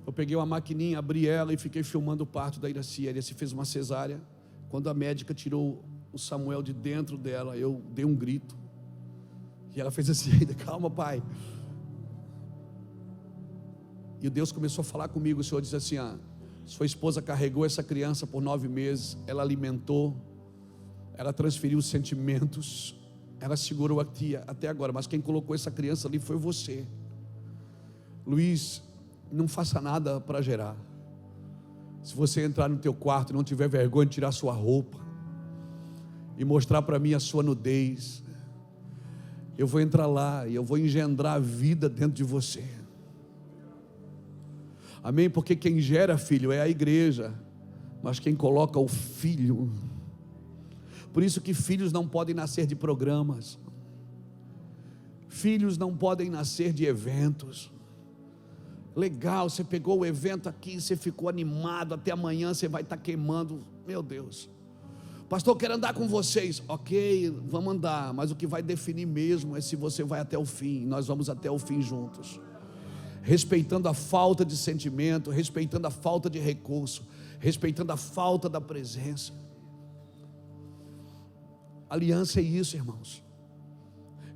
Eu peguei uma maquininha, abri ela e fiquei filmando o parto da Iraci. A Iraci fez uma cesárea. Quando a médica tirou o Samuel de dentro dela, eu dei um grito. E ela fez assim, calma, pai. E Deus começou a falar comigo. O Senhor disse assim, sua esposa carregou essa criança por 9 meses, ela alimentou, ela transferiu os sentimentos, ela segurou aqui até agora, mas quem colocou essa criança ali foi você. Luiz, não faça nada para gerar. Se você entrar no teu quarto e não tiver vergonha de tirar sua roupa e mostrar para mim a sua nudez, eu vou entrar lá e eu vou engendrar a vida dentro de você. Amém? Porque quem gera filho é a igreja, mas quem coloca o filho. Por isso que filhos não podem nascer de programas, filhos não podem nascer de eventos. Legal, você pegou o evento aqui, você ficou animado, até amanhã você vai estar queimando. Meu Deus, pastor, eu quero andar com vocês. Ok, vamos andar, mas o que vai definir mesmo é se você vai até o fim. Nós vamos até o fim juntos, respeitando a falta de sentimento, respeitando a falta de recurso, respeitando a falta da presença. Aliança é isso, irmãos.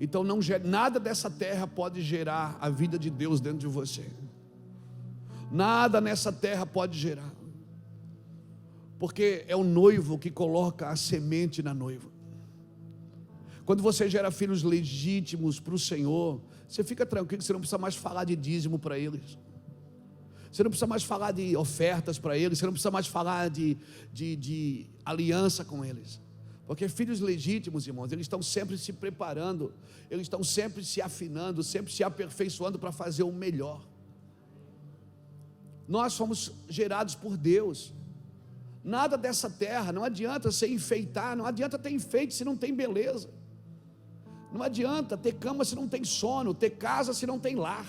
Então nada dessa terra pode gerar a vida de Deus dentro de você. Nada nessa terra pode gerar, porque é o noivo que coloca a semente na noiva. Quando você gera filhos legítimos para o Senhor, você fica tranquilo, você não precisa mais falar de dízimo para eles, você não precisa mais falar de ofertas para eles, você não precisa mais falar de aliança com eles, Porque filhos legítimos, irmãos, eles estão sempre se preparando, eles estão sempre se afinando, sempre se aperfeiçoando para fazer o melhor. Nós fomos gerados por Deus. Nada dessa terra, não adianta você enfeitar, não adianta ter enfeite se não tem beleza. Não adianta ter cama se não tem sono, ter casa se não tem lar.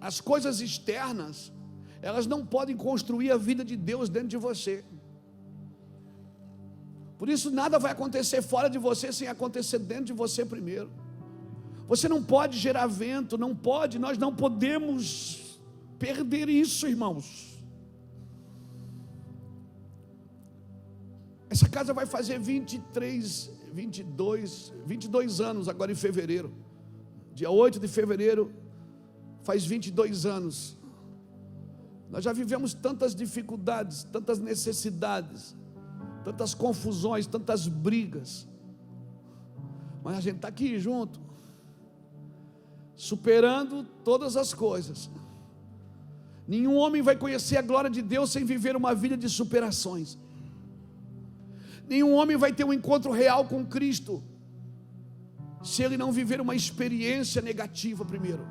As coisas externas, elas não podem construir a vida de Deus dentro de você. Por isso nada vai acontecer fora de você sem acontecer dentro de você primeiro. Você não pode gerar vento, não pode, nós não podemos perder isso, irmãos. Essa casa vai fazer 22 anos agora em fevereiro. Dia 8 de fevereiro faz 22 anos. Nós já vivemos tantas dificuldades, tantas necessidades, tantas confusões, tantas brigas, mas a gente está aqui junto, superando todas as coisas. Nenhum homem vai conhecer a glória de Deus sem viver uma vida de superações. Nenhum homem vai ter um encontro real com Cristo se ele não viver uma experiência negativa primeiro.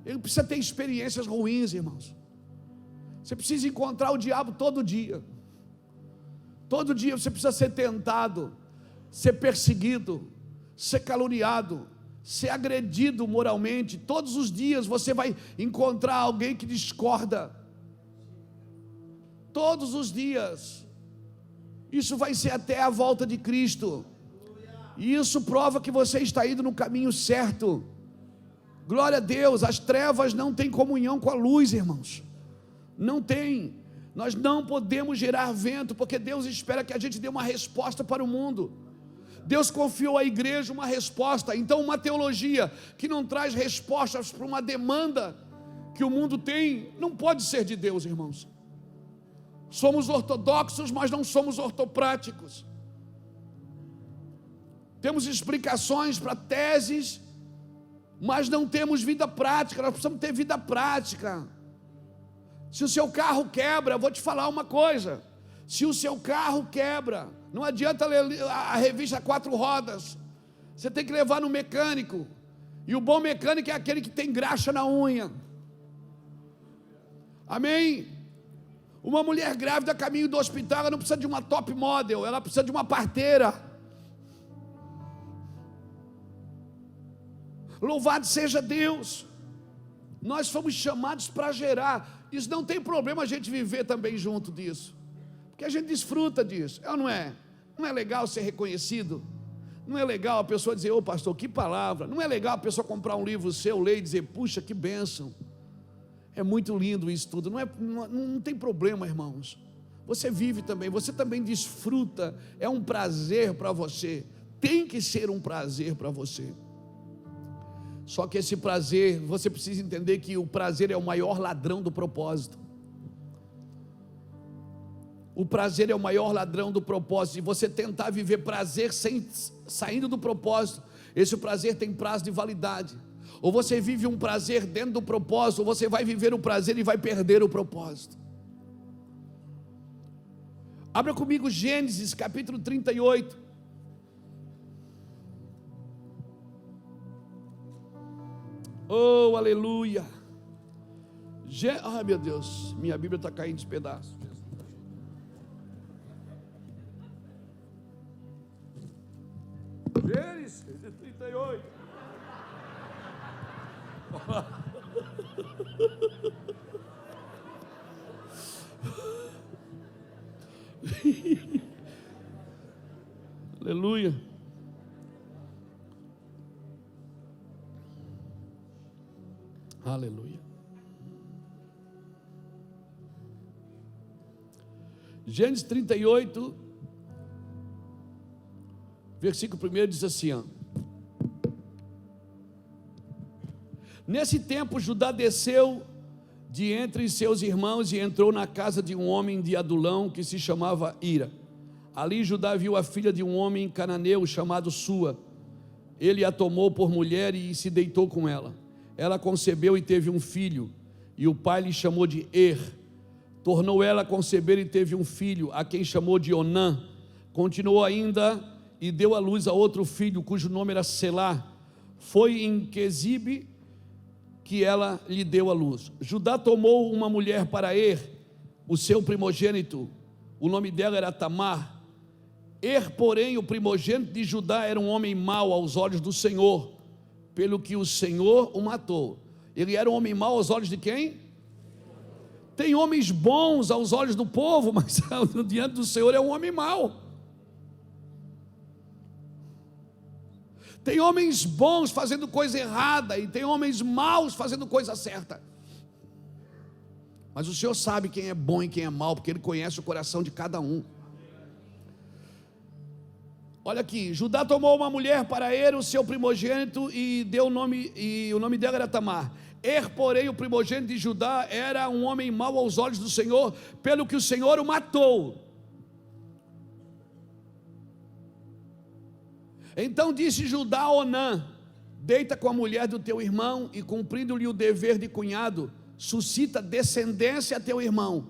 Ele precisa ter experiências ruins, irmãos. Você precisa encontrar o diabo todo dia. Todo dia você precisa ser tentado, ser perseguido, ser caluniado, ser agredido moralmente. Todos os dias você vai encontrar alguém que discorda. Todos os dias. Isso vai ser até a volta de Cristo. E isso prova que você está indo no caminho certo. Glória a Deus. As trevas não têm comunhão com a luz, irmãos. Não tem. Nós não podemos gerar vento, porque Deus espera que a gente dê uma resposta para o mundo. Deus confiou à igreja uma resposta. Então uma teologia que não traz respostas para uma demanda que o mundo tem, não pode ser de Deus, irmãos. Somos ortodoxos, mas não somos ortopráticos. Temos explicações para teses, mas não temos vida prática. Nós precisamos ter vida prática. Se o seu carro quebra, eu vou te falar uma coisa. Se o seu carro quebra, não adianta ler a revista 4 rodas. Você tem que levar no mecânico. E o bom mecânico é aquele que tem graxa na unha. Amém? Uma mulher grávida a caminho do hospital, ela não precisa de uma top model, ela precisa de uma parteira. Louvado seja Deus. Nós fomos chamados para gerar. Isso não tem problema a gente viver também junto disso, porque a gente desfruta disso, é ou não é? Não é legal ser reconhecido? Não é legal a pessoa dizer, ô pastor, que palavra? Não é legal a pessoa comprar um livro seu, ler e dizer, puxa, que bênção. É muito lindo isso tudo. Não tem problema, irmãos. Você vive também, você também desfruta, é um prazer para você, tem que ser um prazer para você. Só que esse prazer, você precisa entender que o prazer é o maior ladrão do propósito. O prazer é o maior ladrão do propósito. E você tentar viver prazer saindo do propósito, esse prazer tem prazo de validade. Ou você vive um prazer dentro do propósito, ou você vai viver o prazer e vai perder o propósito. Abra comigo Gênesis capítulo 38. Oh, aleluia. Ai, meu Deus, minha Bíblia está caindo de pedaços. Gênesis 38. Aleluia. Aleluia. Gênesis 38, versículo 1 diz assim, ó. Nesse tempo Judá desceu de entre seus irmãos e entrou na casa de um homem de Adulão que se chamava Ira. Ali Judá viu a filha de um homem cananeu chamado Sua. Ele a tomou por mulher e se deitou com ela. Ela concebeu e teve um filho, e o pai lhe chamou de Tornou ela a conceber e teve um filho, a quem chamou de Onã. Continuou ainda e deu à luz a outro filho, cujo nome era Selá. Foi em Quezibe que ela lhe deu à luz. Judá tomou uma mulher para o seu primogênito, o nome dela era Tamar. Porém, o primogênito de Judá era um homem mau aos olhos do Senhor, pelo que o Senhor o matou. Ele era um homem mau aos olhos de quem? Tem homens bons aos olhos do povo, mas diante do Senhor é um homem mau. Tem homens bons fazendo coisa errada e tem homens maus fazendo coisa certa. Mas o Senhor sabe quem é bom e quem é mau, porque Ele conhece o coração de cada um. Olha aqui, Judá tomou uma mulher para o seu primogênito, e deu o nome, e o nome dela era Tamar. Porém, o primogênito de Judá era um homem mau aos olhos do Senhor, pelo que o Senhor o matou. Então disse Judá a Onã: deita com a mulher do teu irmão, e cumprindo-lhe o dever de cunhado, suscita descendência a teu irmão.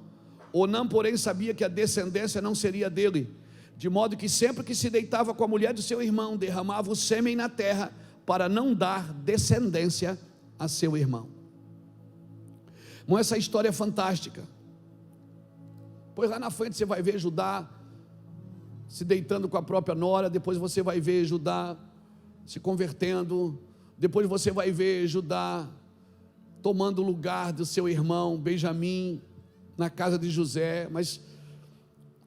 Onã, porém, sabia que a descendência não seria dele, de modo que sempre que se deitava com a mulher do seu irmão, derramava o sêmen na terra, para não dar descendência a seu irmão. Bom, essa história é fantástica. Pois lá na frente você vai ver Judá se deitando com a própria nora, depois você vai ver Judá se convertendo, depois você vai ver Judá tomando o lugar do seu irmão Benjamim na casa de José. Mas,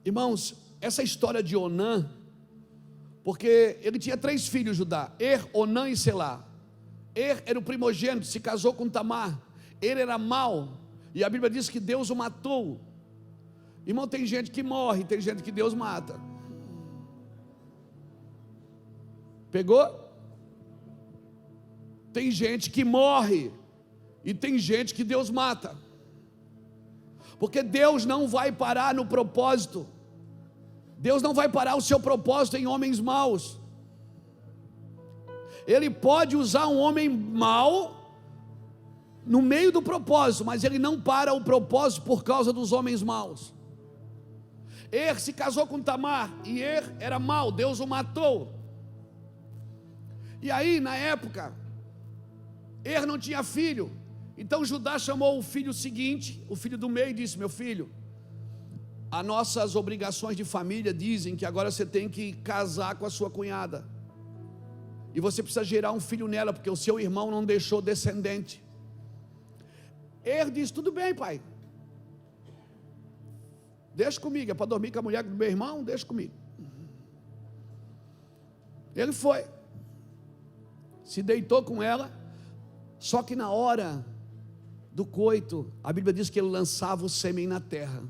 irmãos, essa história de Onã, porque ele tinha 3 filhos, Judá: Onã e Selá. Era o primogênito, se casou com Tamar. Ele era mau, e a Bíblia diz que Deus o matou. Irmão, tem gente que morre, tem gente que Deus mata. Pegou? Tem gente que morre e tem gente que Deus mata, porque Deus não vai parar no propósito. Deus não vai parar o seu propósito em homens maus. Ele pode usar um homem mau no meio do propósito, mas Ele não para o propósito por causa dos homens maus. Se casou com Tamar, e era mau, Deus o matou. E aí, na época, não tinha filho. Então Judá chamou o filho seguinte, o filho do meio, e disse: meu filho, as nossas obrigações de família dizem que agora você tem que casar com a sua cunhada, e você precisa gerar um filho nela, porque o seu irmão não deixou descendente. Disse: tudo bem, pai, deixa comigo, é para dormir com a mulher do meu irmão, deixa comigo. Ele foi, se deitou com ela, só que na hora do coito, a Bíblia diz que ele lançava o sêmen na terra,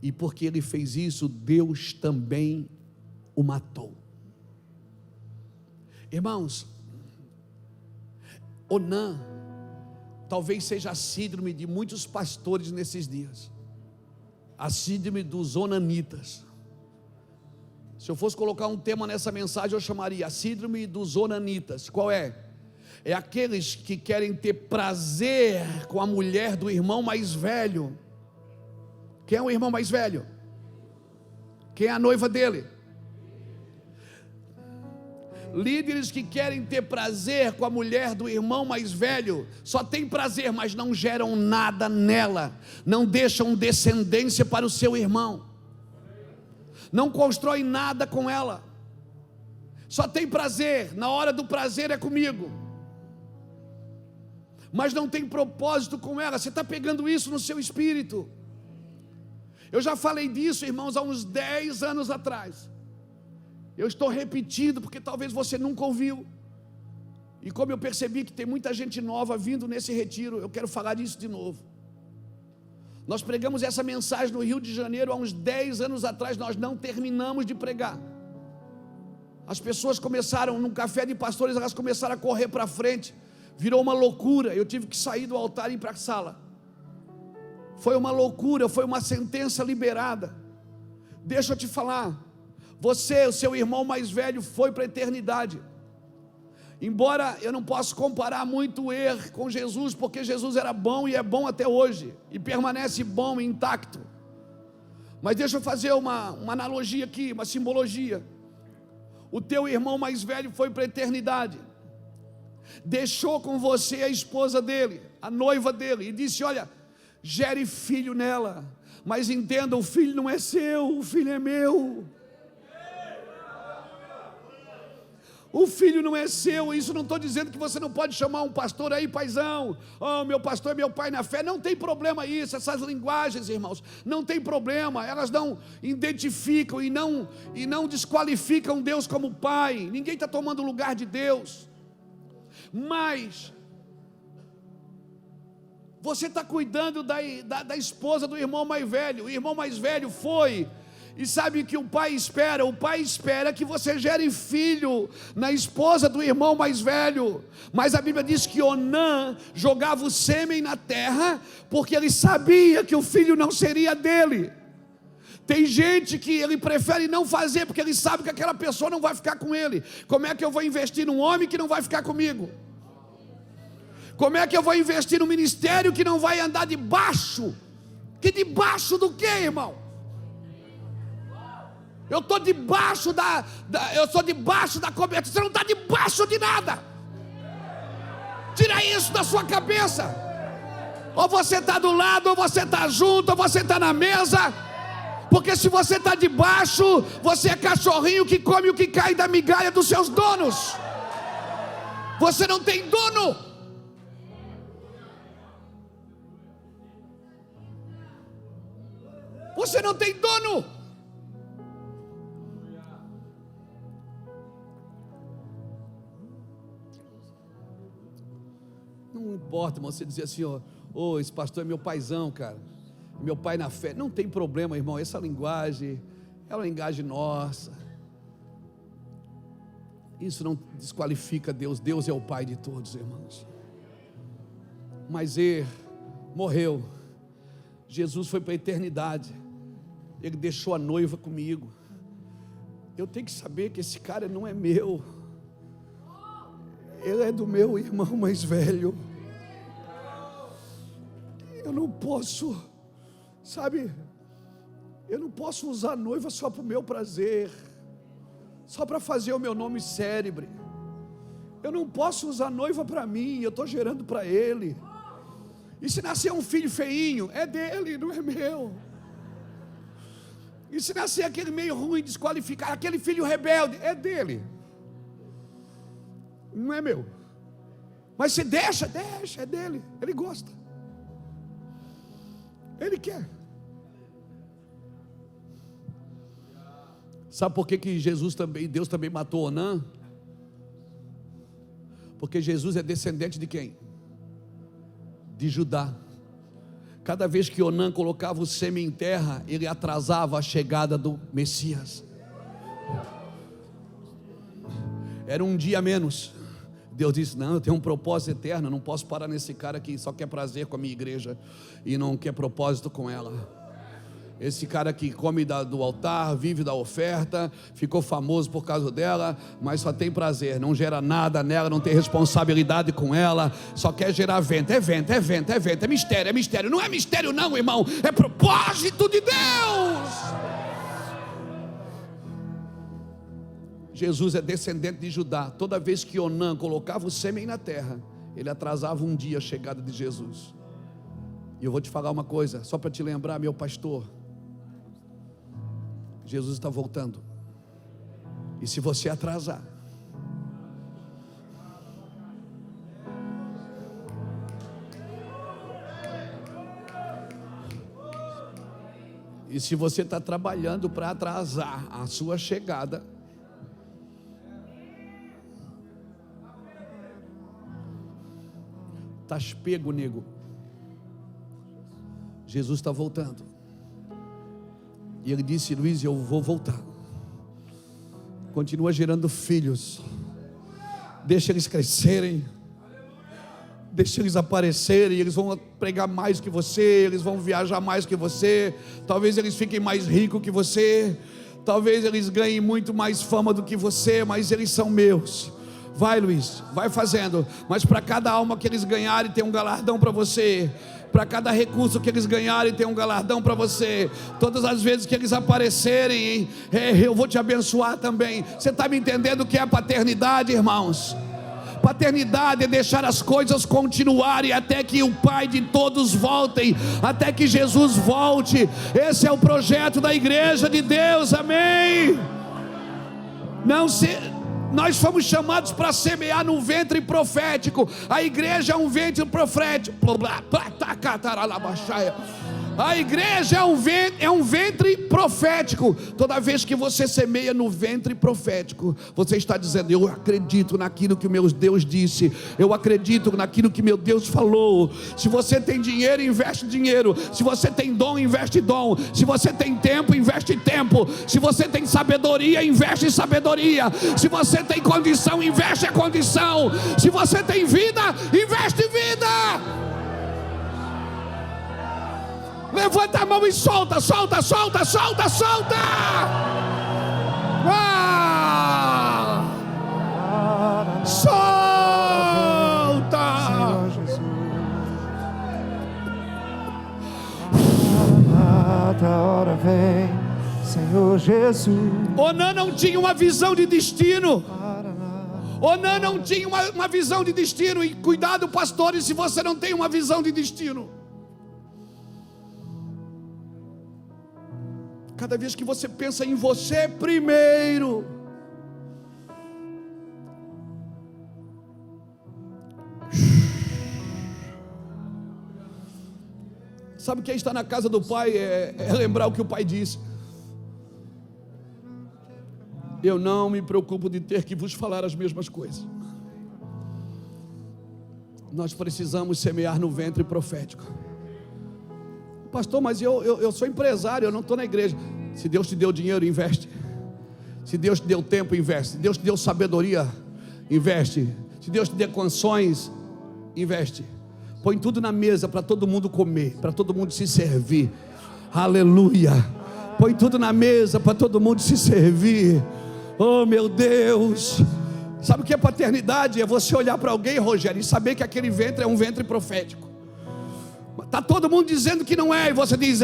e porque ele fez isso, Deus também o matou. Irmãos, Onã talvez seja a síndrome de muitos pastores nesses dias, a síndrome dos onanitas. Se eu fosse colocar um tema nessa mensagem, eu chamaria a síndrome dos onanitas. Qual é? É aqueles que querem ter prazer com a mulher do irmão mais velho. Quem é o irmão mais velho? Quem é a noiva dele? Líderes que querem ter prazer com a mulher do irmão mais velho, só tem prazer, mas não geram nada nela, não deixam descendência para o seu irmão, não constroem nada com ela, só tem prazer, na hora do prazer é comigo, mas não tem propósito com ela. Você está pegando isso no seu espírito. Eu já falei disso, irmãos, há uns 10 anos atrás. Eu estou repetindo, porque talvez você nunca ouviu. E como eu percebi que tem muita gente nova vindo nesse retiro, eu quero falar disso de novo. Nós pregamos essa mensagem no Rio de Janeiro há uns 10 anos atrás, nós não terminamos de pregar. As pessoas começaram, num café de pastores, elas começaram a correr para frente, virou uma loucura, eu tive que sair do altar e ir para a sala. Foi uma loucura, foi uma sentença liberada. Deixa eu te falar, você, o seu irmão mais velho, foi para a eternidade. Embora eu não possa comparar muito Er com Jesus, porque Jesus era bom e é bom até hoje, e permanece bom e intacto. Mas deixa eu fazer uma analogia aqui, uma simbologia. O teu irmão mais velho foi para a eternidade, deixou com você a esposa dele, a noiva dele, e disse: olha, gere filho nela, mas entenda, o filho não é seu, o filho é meu. O filho não é seu. Isso não estou dizendo que você não pode chamar um pastor aí, paizão, oh, meu pastor é meu pai na fé. Não tem problema isso, essas linguagens, irmãos, não tem problema. Elas não identificam e não desqualificam Deus como pai. Ninguém está tomando o lugar de Deus. Mas você está cuidando da esposa do irmão mais velho. O irmão mais velho foi, e sabe o que o pai espera? O pai espera que você gere filho na esposa do irmão mais velho. Mas a Bíblia diz que Onã jogava o sêmen na terra, porque ele sabia que o filho não seria dele. Tem gente que ele prefere não fazer, porque ele sabe que aquela pessoa não vai ficar com ele. Como é que eu vou investir num homem que não vai ficar comigo? Como é que eu vou investir num ministério que não vai andar debaixo? Que debaixo do quê, irmão? Eu estou debaixo eu sou debaixo da cobertura. Você não está debaixo de nada. Tira isso da sua cabeça. Ou você está do lado, ou você está junto, ou você está na mesa. Porque se você está debaixo, você é cachorrinho que come o que cai da migalha dos seus donos. Você não tem dono. Você não tem dono. Não importa, irmão, você dizer assim, ó, esse pastor é meu paizão, cara, meu pai na fé. Não tem problema, irmão, essa linguagem é uma linguagem nossa. Isso não desqualifica Deus. Deus é o pai de todos, irmãos. Mas ele morreu. Jesus foi para a eternidade. Ele deixou a noiva comigo. Eu tenho que saber que esse cara não é meu. Ele é do meu irmão mais velho. Eu não posso, sabe, eu não posso usar a noiva só para o meu prazer, só para fazer o meu nome célebre. Eu não posso usar a noiva para mim, eu estou gerando para ele. E se nascer um filho feinho, é dele, não é meu. E se nascer aquele meio ruim, desqualificado, aquele filho rebelde, é dele, não é meu. Mas se deixa, é dele, ele gosta, ele quer. Sabe por que Deus também matou Onã? Porque Jesus é descendente de quem? De Judá. Cada vez que Onã colocava o sêmen em terra, ele atrasava a chegada do Messias. Era um dia a menos. Deus disse: não, eu tenho um propósito eterno, eu não posso parar nesse cara que só quer prazer com a minha igreja e não quer propósito com ela. Esse cara que come do altar, vive da oferta, ficou famoso por causa dela, mas só tem prazer, não gera nada nela, não tem responsabilidade com ela, só quer gerar vento. É vento, é vento, é vento, é mistério. Não é mistério não, irmão, é propósito de Deus. Jesus é descendente de Judá. Toda vez que Onã colocava o sêmen na terra, ele atrasava um dia a chegada de Jesus. E eu vou te falar uma coisa, só para te lembrar, meu pastor, Jesus está voltando. E se você atrasar, e se você está trabalhando para atrasar a sua chegada, estás pego, nego. Jesus está voltando. E ele disse: Luiz, eu vou voltar. Continua gerando filhos. Deixa eles crescerem. Deixa eles aparecerem. Eles vão pregar mais que você. Eles vão viajar mais que você. Talvez eles fiquem mais ricos que você. Talvez eles ganhem muito mais fama do que você. Mas eles são meus. Vai, Luiz, vai fazendo. Mas para cada alma que eles ganharem, tem um galardão para você. Para cada recurso que eles ganharem, tem um galardão para você. Todas as vezes que eles aparecerem, eu vou te abençoar também. Você está me entendendo o que é paternidade, irmãos? Paternidade é deixar as coisas continuarem até que o Pai de todos voltem, até que Jesus volte. Esse é o projeto da igreja de Deus, amém? Nós fomos chamados para semear no ventre profético. A igreja é um ventre profético. A igreja é um ventre profético. Toda vez que você semeia no ventre profético, você está dizendo: eu acredito naquilo que o meu Deus disse, eu acredito naquilo que meu Deus falou. Se você tem dinheiro, investe dinheiro. Se você tem dom, investe dom. Se você tem tempo, investe tempo. Se você tem sabedoria, investe em sabedoria. Se você tem condição, investe a condição. Se você tem vida, investe em vida. Levanta a mão e solta, solta, solta, solta, solta. Solta. A hora vem, Senhor Jesus. Onã não tinha uma visão de destino. Onã não tinha uma visão de destino. E cuidado, pastores, se você não tem uma visão de destino. Cada vez que você pensa em você primeiro, sabe o que é estar na casa do Pai? É lembrar o que o Pai disse: eu não me preocupo de ter que vos falar as mesmas coisas. Nós precisamos semear no ventre profético. Pastor, mas eu sou empresário, eu não estou na igreja. Se Deus te deu dinheiro, investe. Se Deus te deu tempo, investe. Se Deus te deu sabedoria, investe. Se Deus te deu condições, investe. Põe tudo na mesa para todo mundo comer, para todo mundo se servir. Aleluia. Põe tudo na mesa para todo mundo se servir. Oh, meu Deus. Sabe o que é paternidade? É você olhar para alguém, Rogério, e saber que aquele ventre é um ventre profético. Está todo mundo dizendo que não é, e você diz: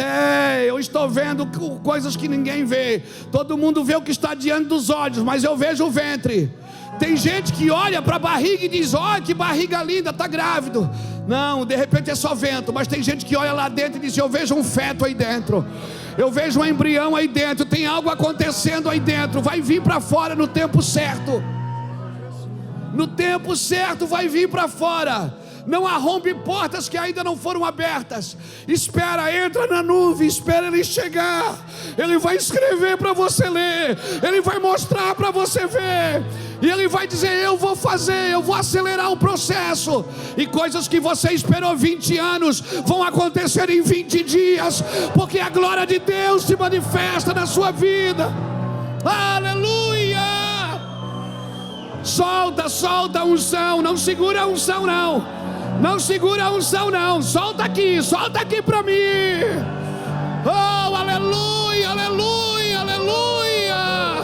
eu estou vendo coisas que ninguém vê. Todo mundo vê o que está diante dos olhos, mas eu vejo o ventre. Tem gente que olha para a barriga e diz: olha que barriga linda, está grávido. Não, de repente é só vento. Mas tem gente que olha lá dentro e diz: eu vejo um feto aí dentro, eu vejo um embrião aí dentro, tem algo acontecendo aí dentro. Vai vir para fora no tempo certo. No tempo certo vai vir para fora. Não arrombe portas que ainda não foram abertas. Espera, entra na nuvem, espera ele chegar. Ele vai escrever para você ler, ele vai mostrar para você ver, e ele vai dizer: eu vou fazer, eu vou acelerar o processo. E coisas que você esperou 20 anos vão acontecer em 20 dias, porque a glória de Deus se manifesta na sua vida. Aleluia. Solta, solta a unção. Não segura a unção não. Não segura a unção não. Solta aqui para mim. Oh, aleluia, aleluia, aleluia.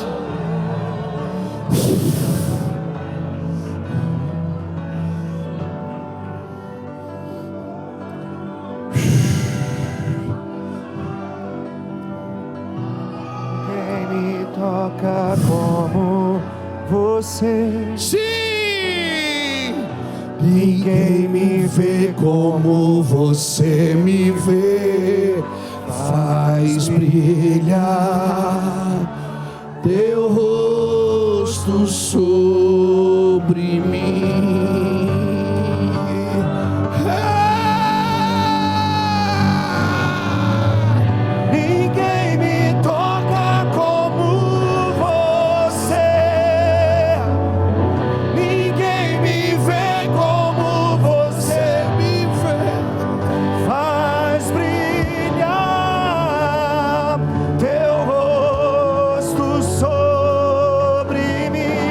Quem me toca como você? Sim. Ninguém me vê como você me vê. Faz brilhar teu rosto sobre mim. Ninguém me toca como você. Ninguém me vê como você me vê. Faz brilhar teu rosto sobre mim.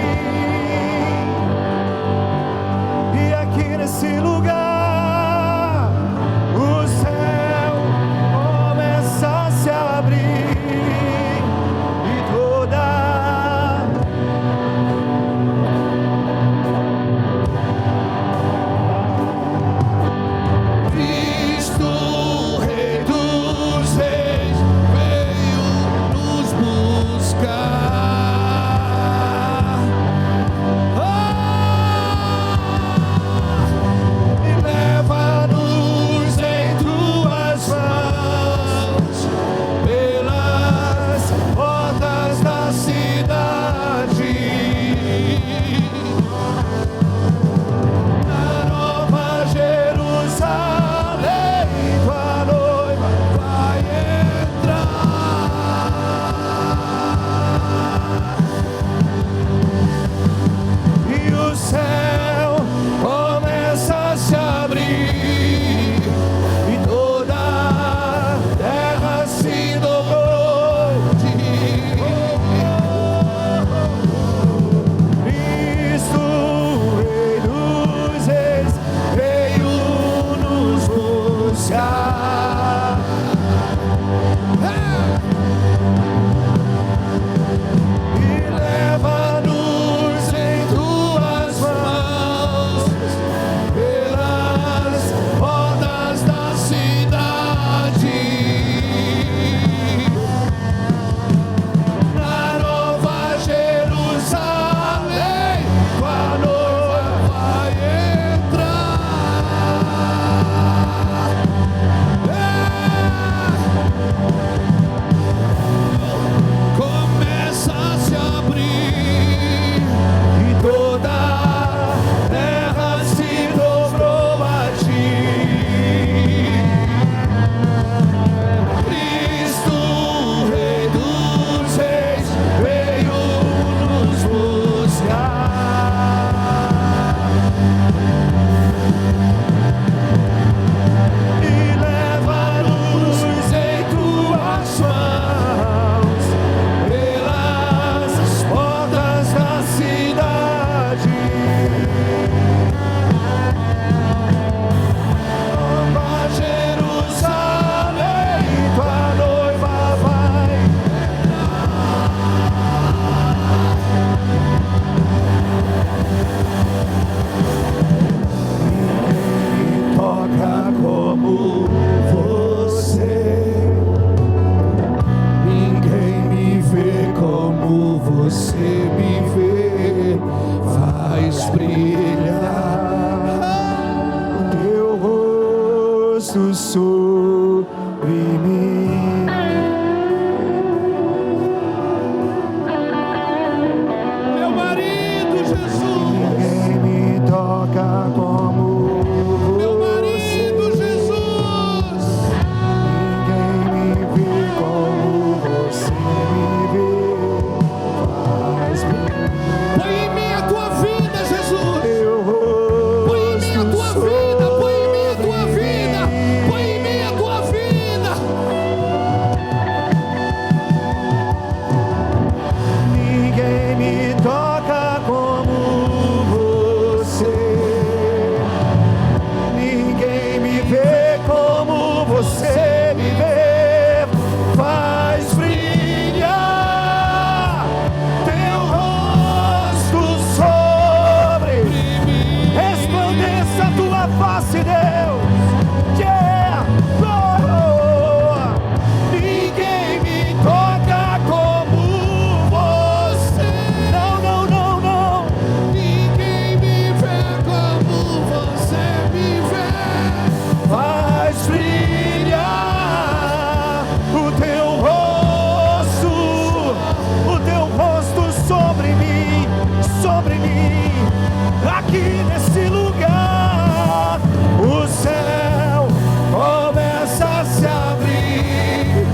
aqui nesse lugar. O céu começa a se abrir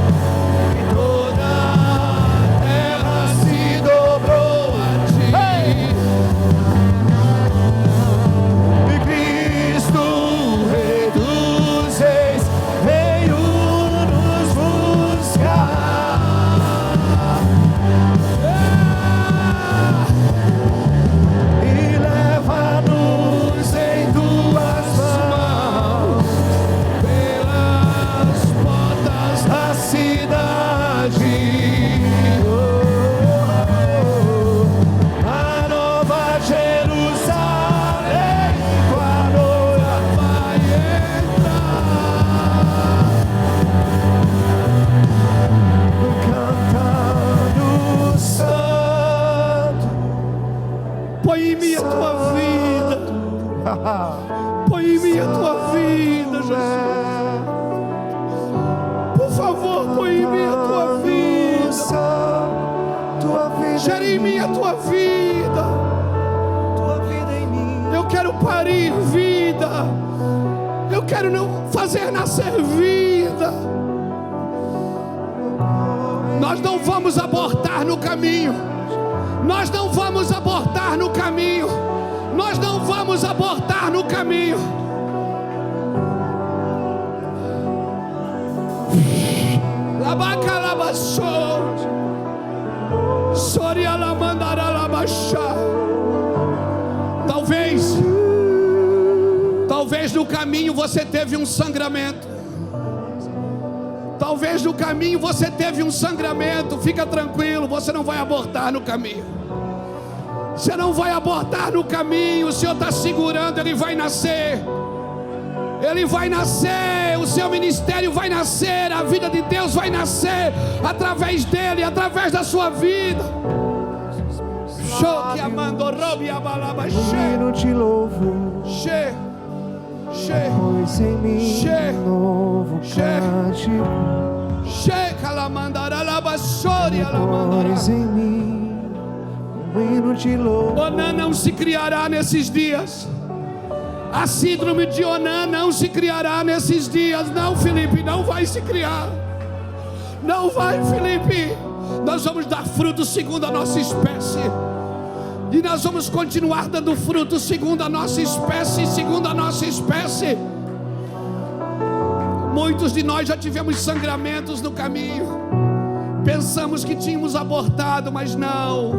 e toda a terra se dobrou a ti. E Cristo, Rei dos Reis, veio nos buscar. E leva-nos em tuas mãos pelas portas da cidade. A nova Jerusalém, tua noiva vai entrar, cantando santo. Põe em mim a tua vida. Põe em mim a tua vida, Jesus. Por favor, põe em mim a tua vida. Gera em mim a tua vida. Tua vida em mim. Eu quero parir vida. Eu quero não fazer nascer vida. Nós não vamos abortar no caminho. Nós não vamos abortar no caminho. Nós não vamos abortar no caminho. Labacalabassou. Sorialamandaralabachá. Talvez no caminho você teve um sangramento. Talvez no caminho você teve um sangramento. Fica tranquilo, você não vai abortar no caminho. Você não vai abortar no caminho. O Senhor está segurando, Ele vai nascer. Ele vai nascer, o seu ministério vai nascer, a vida de Deus vai nascer através dele, através da sua vida. Menino te louvo, pois em mim novo cântico. Pois em mim menino te louvo. Onã não se criará nesses dias. A síndrome de Onã não se criará nesses dias. Não, Felipe, não vai se criar. Não vai, Felipe. Nós vamos dar fruto segundo a nossa espécie. E nós vamos continuar dando fruto segundo a nossa espécie. Segundo a nossa espécie. Muitos de nós já tivemos sangramentos no caminho. Pensamos que tínhamos abortado, mas não.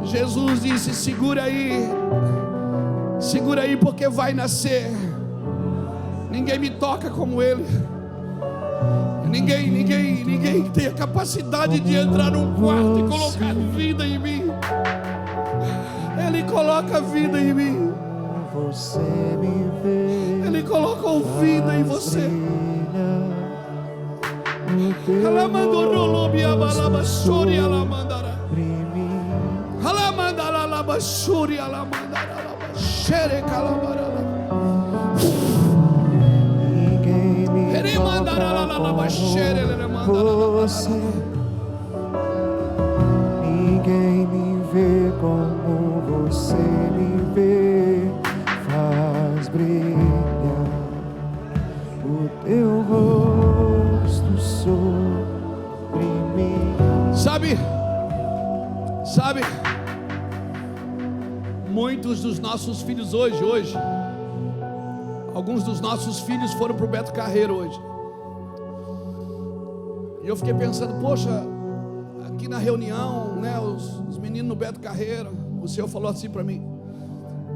Jesus disse: segura aí. Segura aí, porque vai nascer. Ninguém me toca como Ele. Ninguém tem a capacidade de entrar num quarto e colocar vida em mim. Ele coloca vida em mim. Você me vê. Ele colocou vida em você. Ninguém me toca como você. Ninguém me vê como você me vê. Faz brilhar o teu rosto sobre mim. Sabe, muitos dos nossos filhos hoje, alguns dos nossos filhos foram para o Beto Carreiro hoje. E eu fiquei pensando, poxa, aqui na reunião, né, os meninos no Beto Carreiro, o Senhor falou assim para mim: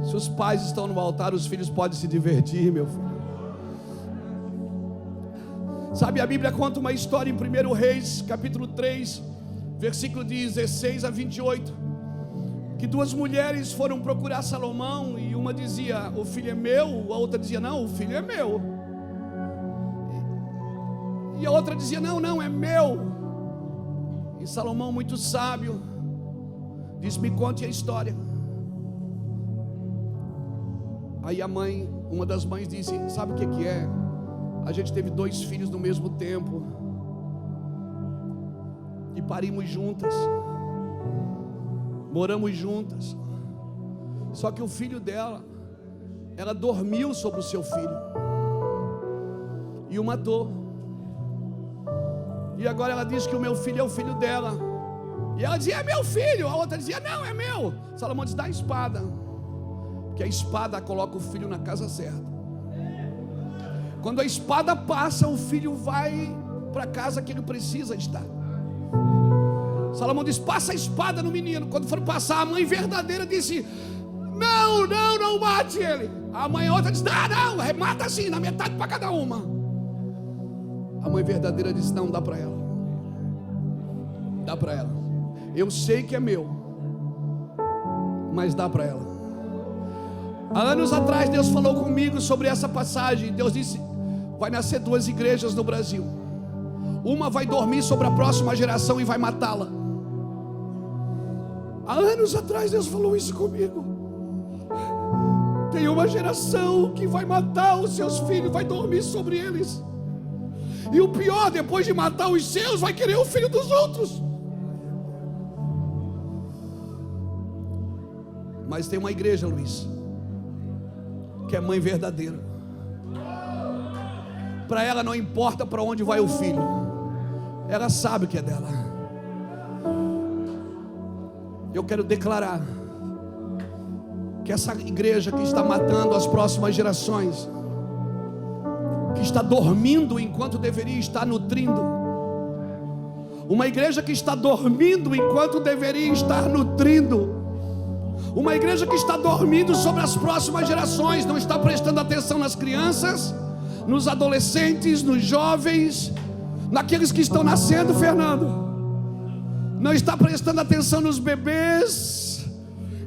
se os pais estão no altar, os filhos podem se divertir, meu filho. Sabe, a Bíblia conta uma história em 1 Reis, capítulo 3, versículo 16 a 28, que duas mulheres foram procurar Salomão, e uma dizia: o filho é meu, a outra dizia: não, o filho é meu. E a outra dizia: não, é meu. E Salomão, muito sábio, disse: me conte a história. Aí a mãe, uma das mães disse: sabe o que é? A gente teve 2 filhos no mesmo tempo e parimos juntas, moramos juntas. Só que o filho dela, ela dormiu sobre o seu filho e o matou. E agora ela diz que o meu filho é o filho dela. E ela dizia: é meu filho. A outra dizia: não, é meu. Salomão diz: dá a espada, porque a espada coloca o filho na casa certa. Quando a espada passa, o filho vai para a casa que ele precisa estar. Salomão diz: passa a espada no menino. Quando for passar, a mãe verdadeira disse: não mate ele. A mãe outra disse: não, mata assim, na metade para cada uma. A mãe verdadeira disse: não, dá para ela. Dá para ela. Eu sei que é meu, mas dá para ela. Há anos atrás Deus falou comigo sobre essa passagem. Deus disse: vai nascer 2 igrejas no Brasil. Uma vai dormir sobre a próxima geração e vai matá-la. Há anos atrás Deus falou isso comigo. Tem uma geração que vai matar os seus filhos, vai dormir sobre eles. E o pior, depois de matar os seus, vai querer o filho dos outros. Mas tem uma igreja, Luiz, que é mãe verdadeira. Para ela não importa para onde vai o filho, ela sabe o que é dela. Eu quero declarar que essa igreja que está matando as próximas gerações, que está dormindo enquanto deveria estar nutrindo, uma igreja que está dormindo enquanto deveria estar nutrindo, uma igreja que está dormindo sobre as próximas gerações, não está prestando atenção nas crianças, nos adolescentes, nos jovens, naqueles que estão nascendo, Fernando, não está prestando atenção nos bebês.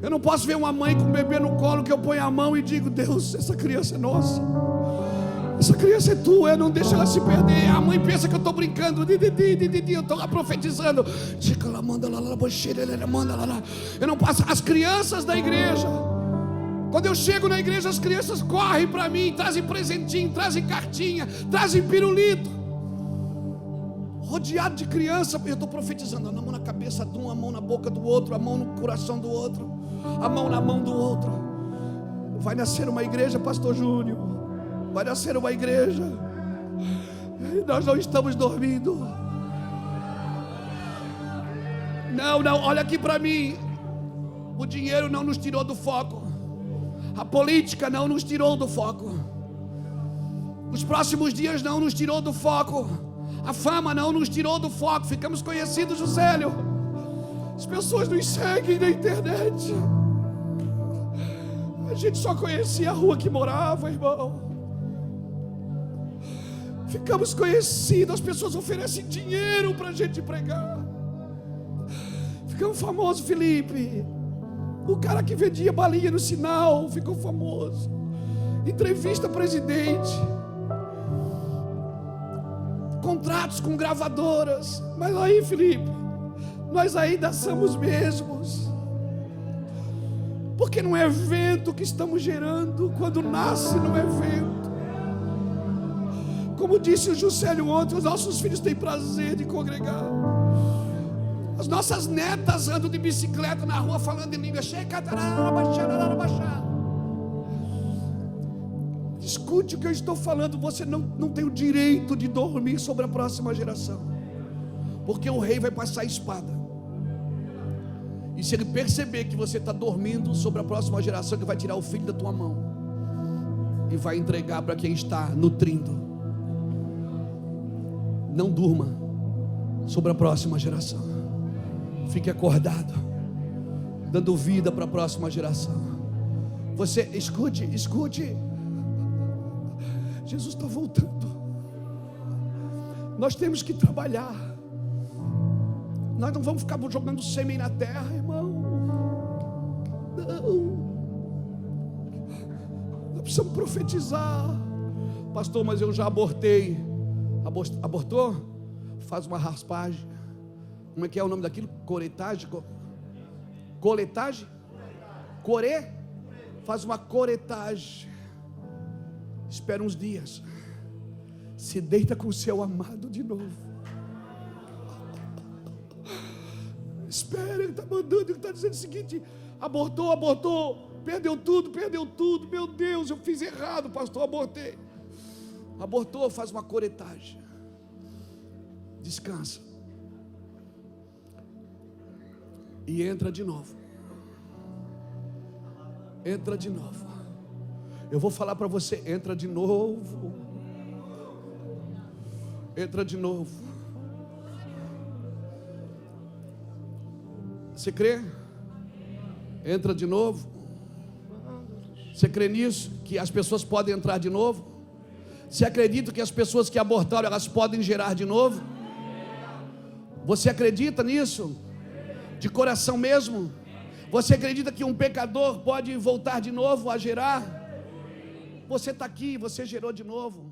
Eu não posso ver uma mãe com um bebê no colo que eu ponho a mão e digo: Deus, essa criança é nossa, essa criança é tua, não deixa ela se perder. A mãe pensa que eu estou brincando, eu estou lá profetizando. Eu não passo. As crianças da igreja, quando eu chego na igreja, as crianças correm para mim, trazem presentinho, trazem cartinha, trazem pirulito, rodeado de criança. Eu estou profetizando, a mão na cabeça de um, a mão na boca do outro, a mão no coração do outro, a mão na mão do outro. Vai nascer uma igreja, pastor Júnior, vai nascer uma igreja, e nós não estamos dormindo. Não, olha aqui para mim. O dinheiro não nos tirou do foco, a política não nos tirou do foco, os próximos dias não nos tirou do foco, a fama não nos tirou do foco. Ficamos conhecidos, Juscelio, as pessoas nos seguem na internet. A gente só conhecia a rua que morava, irmão. Ficamos conhecidos, as pessoas oferecem dinheiro para a gente pregar. Ficamos famosos, Felipe. O cara que vendia balinha no sinal ficou famoso. Entrevista presidente. Contratos com gravadoras. Mas aí, Felipe, nós ainda somos mesmos. Porque não é evento que estamos gerando quando nasce no evento. Como disse o Juscelio ontem, os nossos filhos têm prazer de congregar. As nossas netas andam de bicicleta na rua falando em língua. Escute o que eu estou falando. Você não tem o direito de dormir sobre a próxima geração, porque o rei vai passar a espada. E se ele perceber que você está dormindo sobre a próxima geração, ele vai tirar o filho da tua mão e vai entregar para quem está nutrindo. Não durma sobre a próxima geração. Fique acordado, dando vida para a próxima geração. Você escute. Jesus está voltando. Nós temos que trabalhar. Nós não vamos ficar jogando sêmen na terra, irmão. Não. Nós precisamos profetizar. Pastor, mas eu já abortei. Abortou? Faz uma raspagem. Como é que é o nome daquilo? Coretagem? Coletagem? Core? Faz uma coretagem. Espera uns dias. Se deita com o seu amado de novo. Espera, ele está mandando, ele está dizendo o seguinte: abortou. Perdeu tudo, meu Deus, eu fiz errado, pastor, abortei. Abortou, faz uma coretagem. Descansa. E entra de novo. Entra de novo. Eu vou falar para você, entra de novo. Entra de novo. Você crê? Entra de novo. Você crê nisso? Que as pessoas podem entrar de novo? Você acredita que as pessoas que abortaram, elas podem gerar de novo? Você acredita nisso? De coração mesmo? Você acredita que um pecador pode voltar de novo a gerar? Você está aqui, você gerou de novo.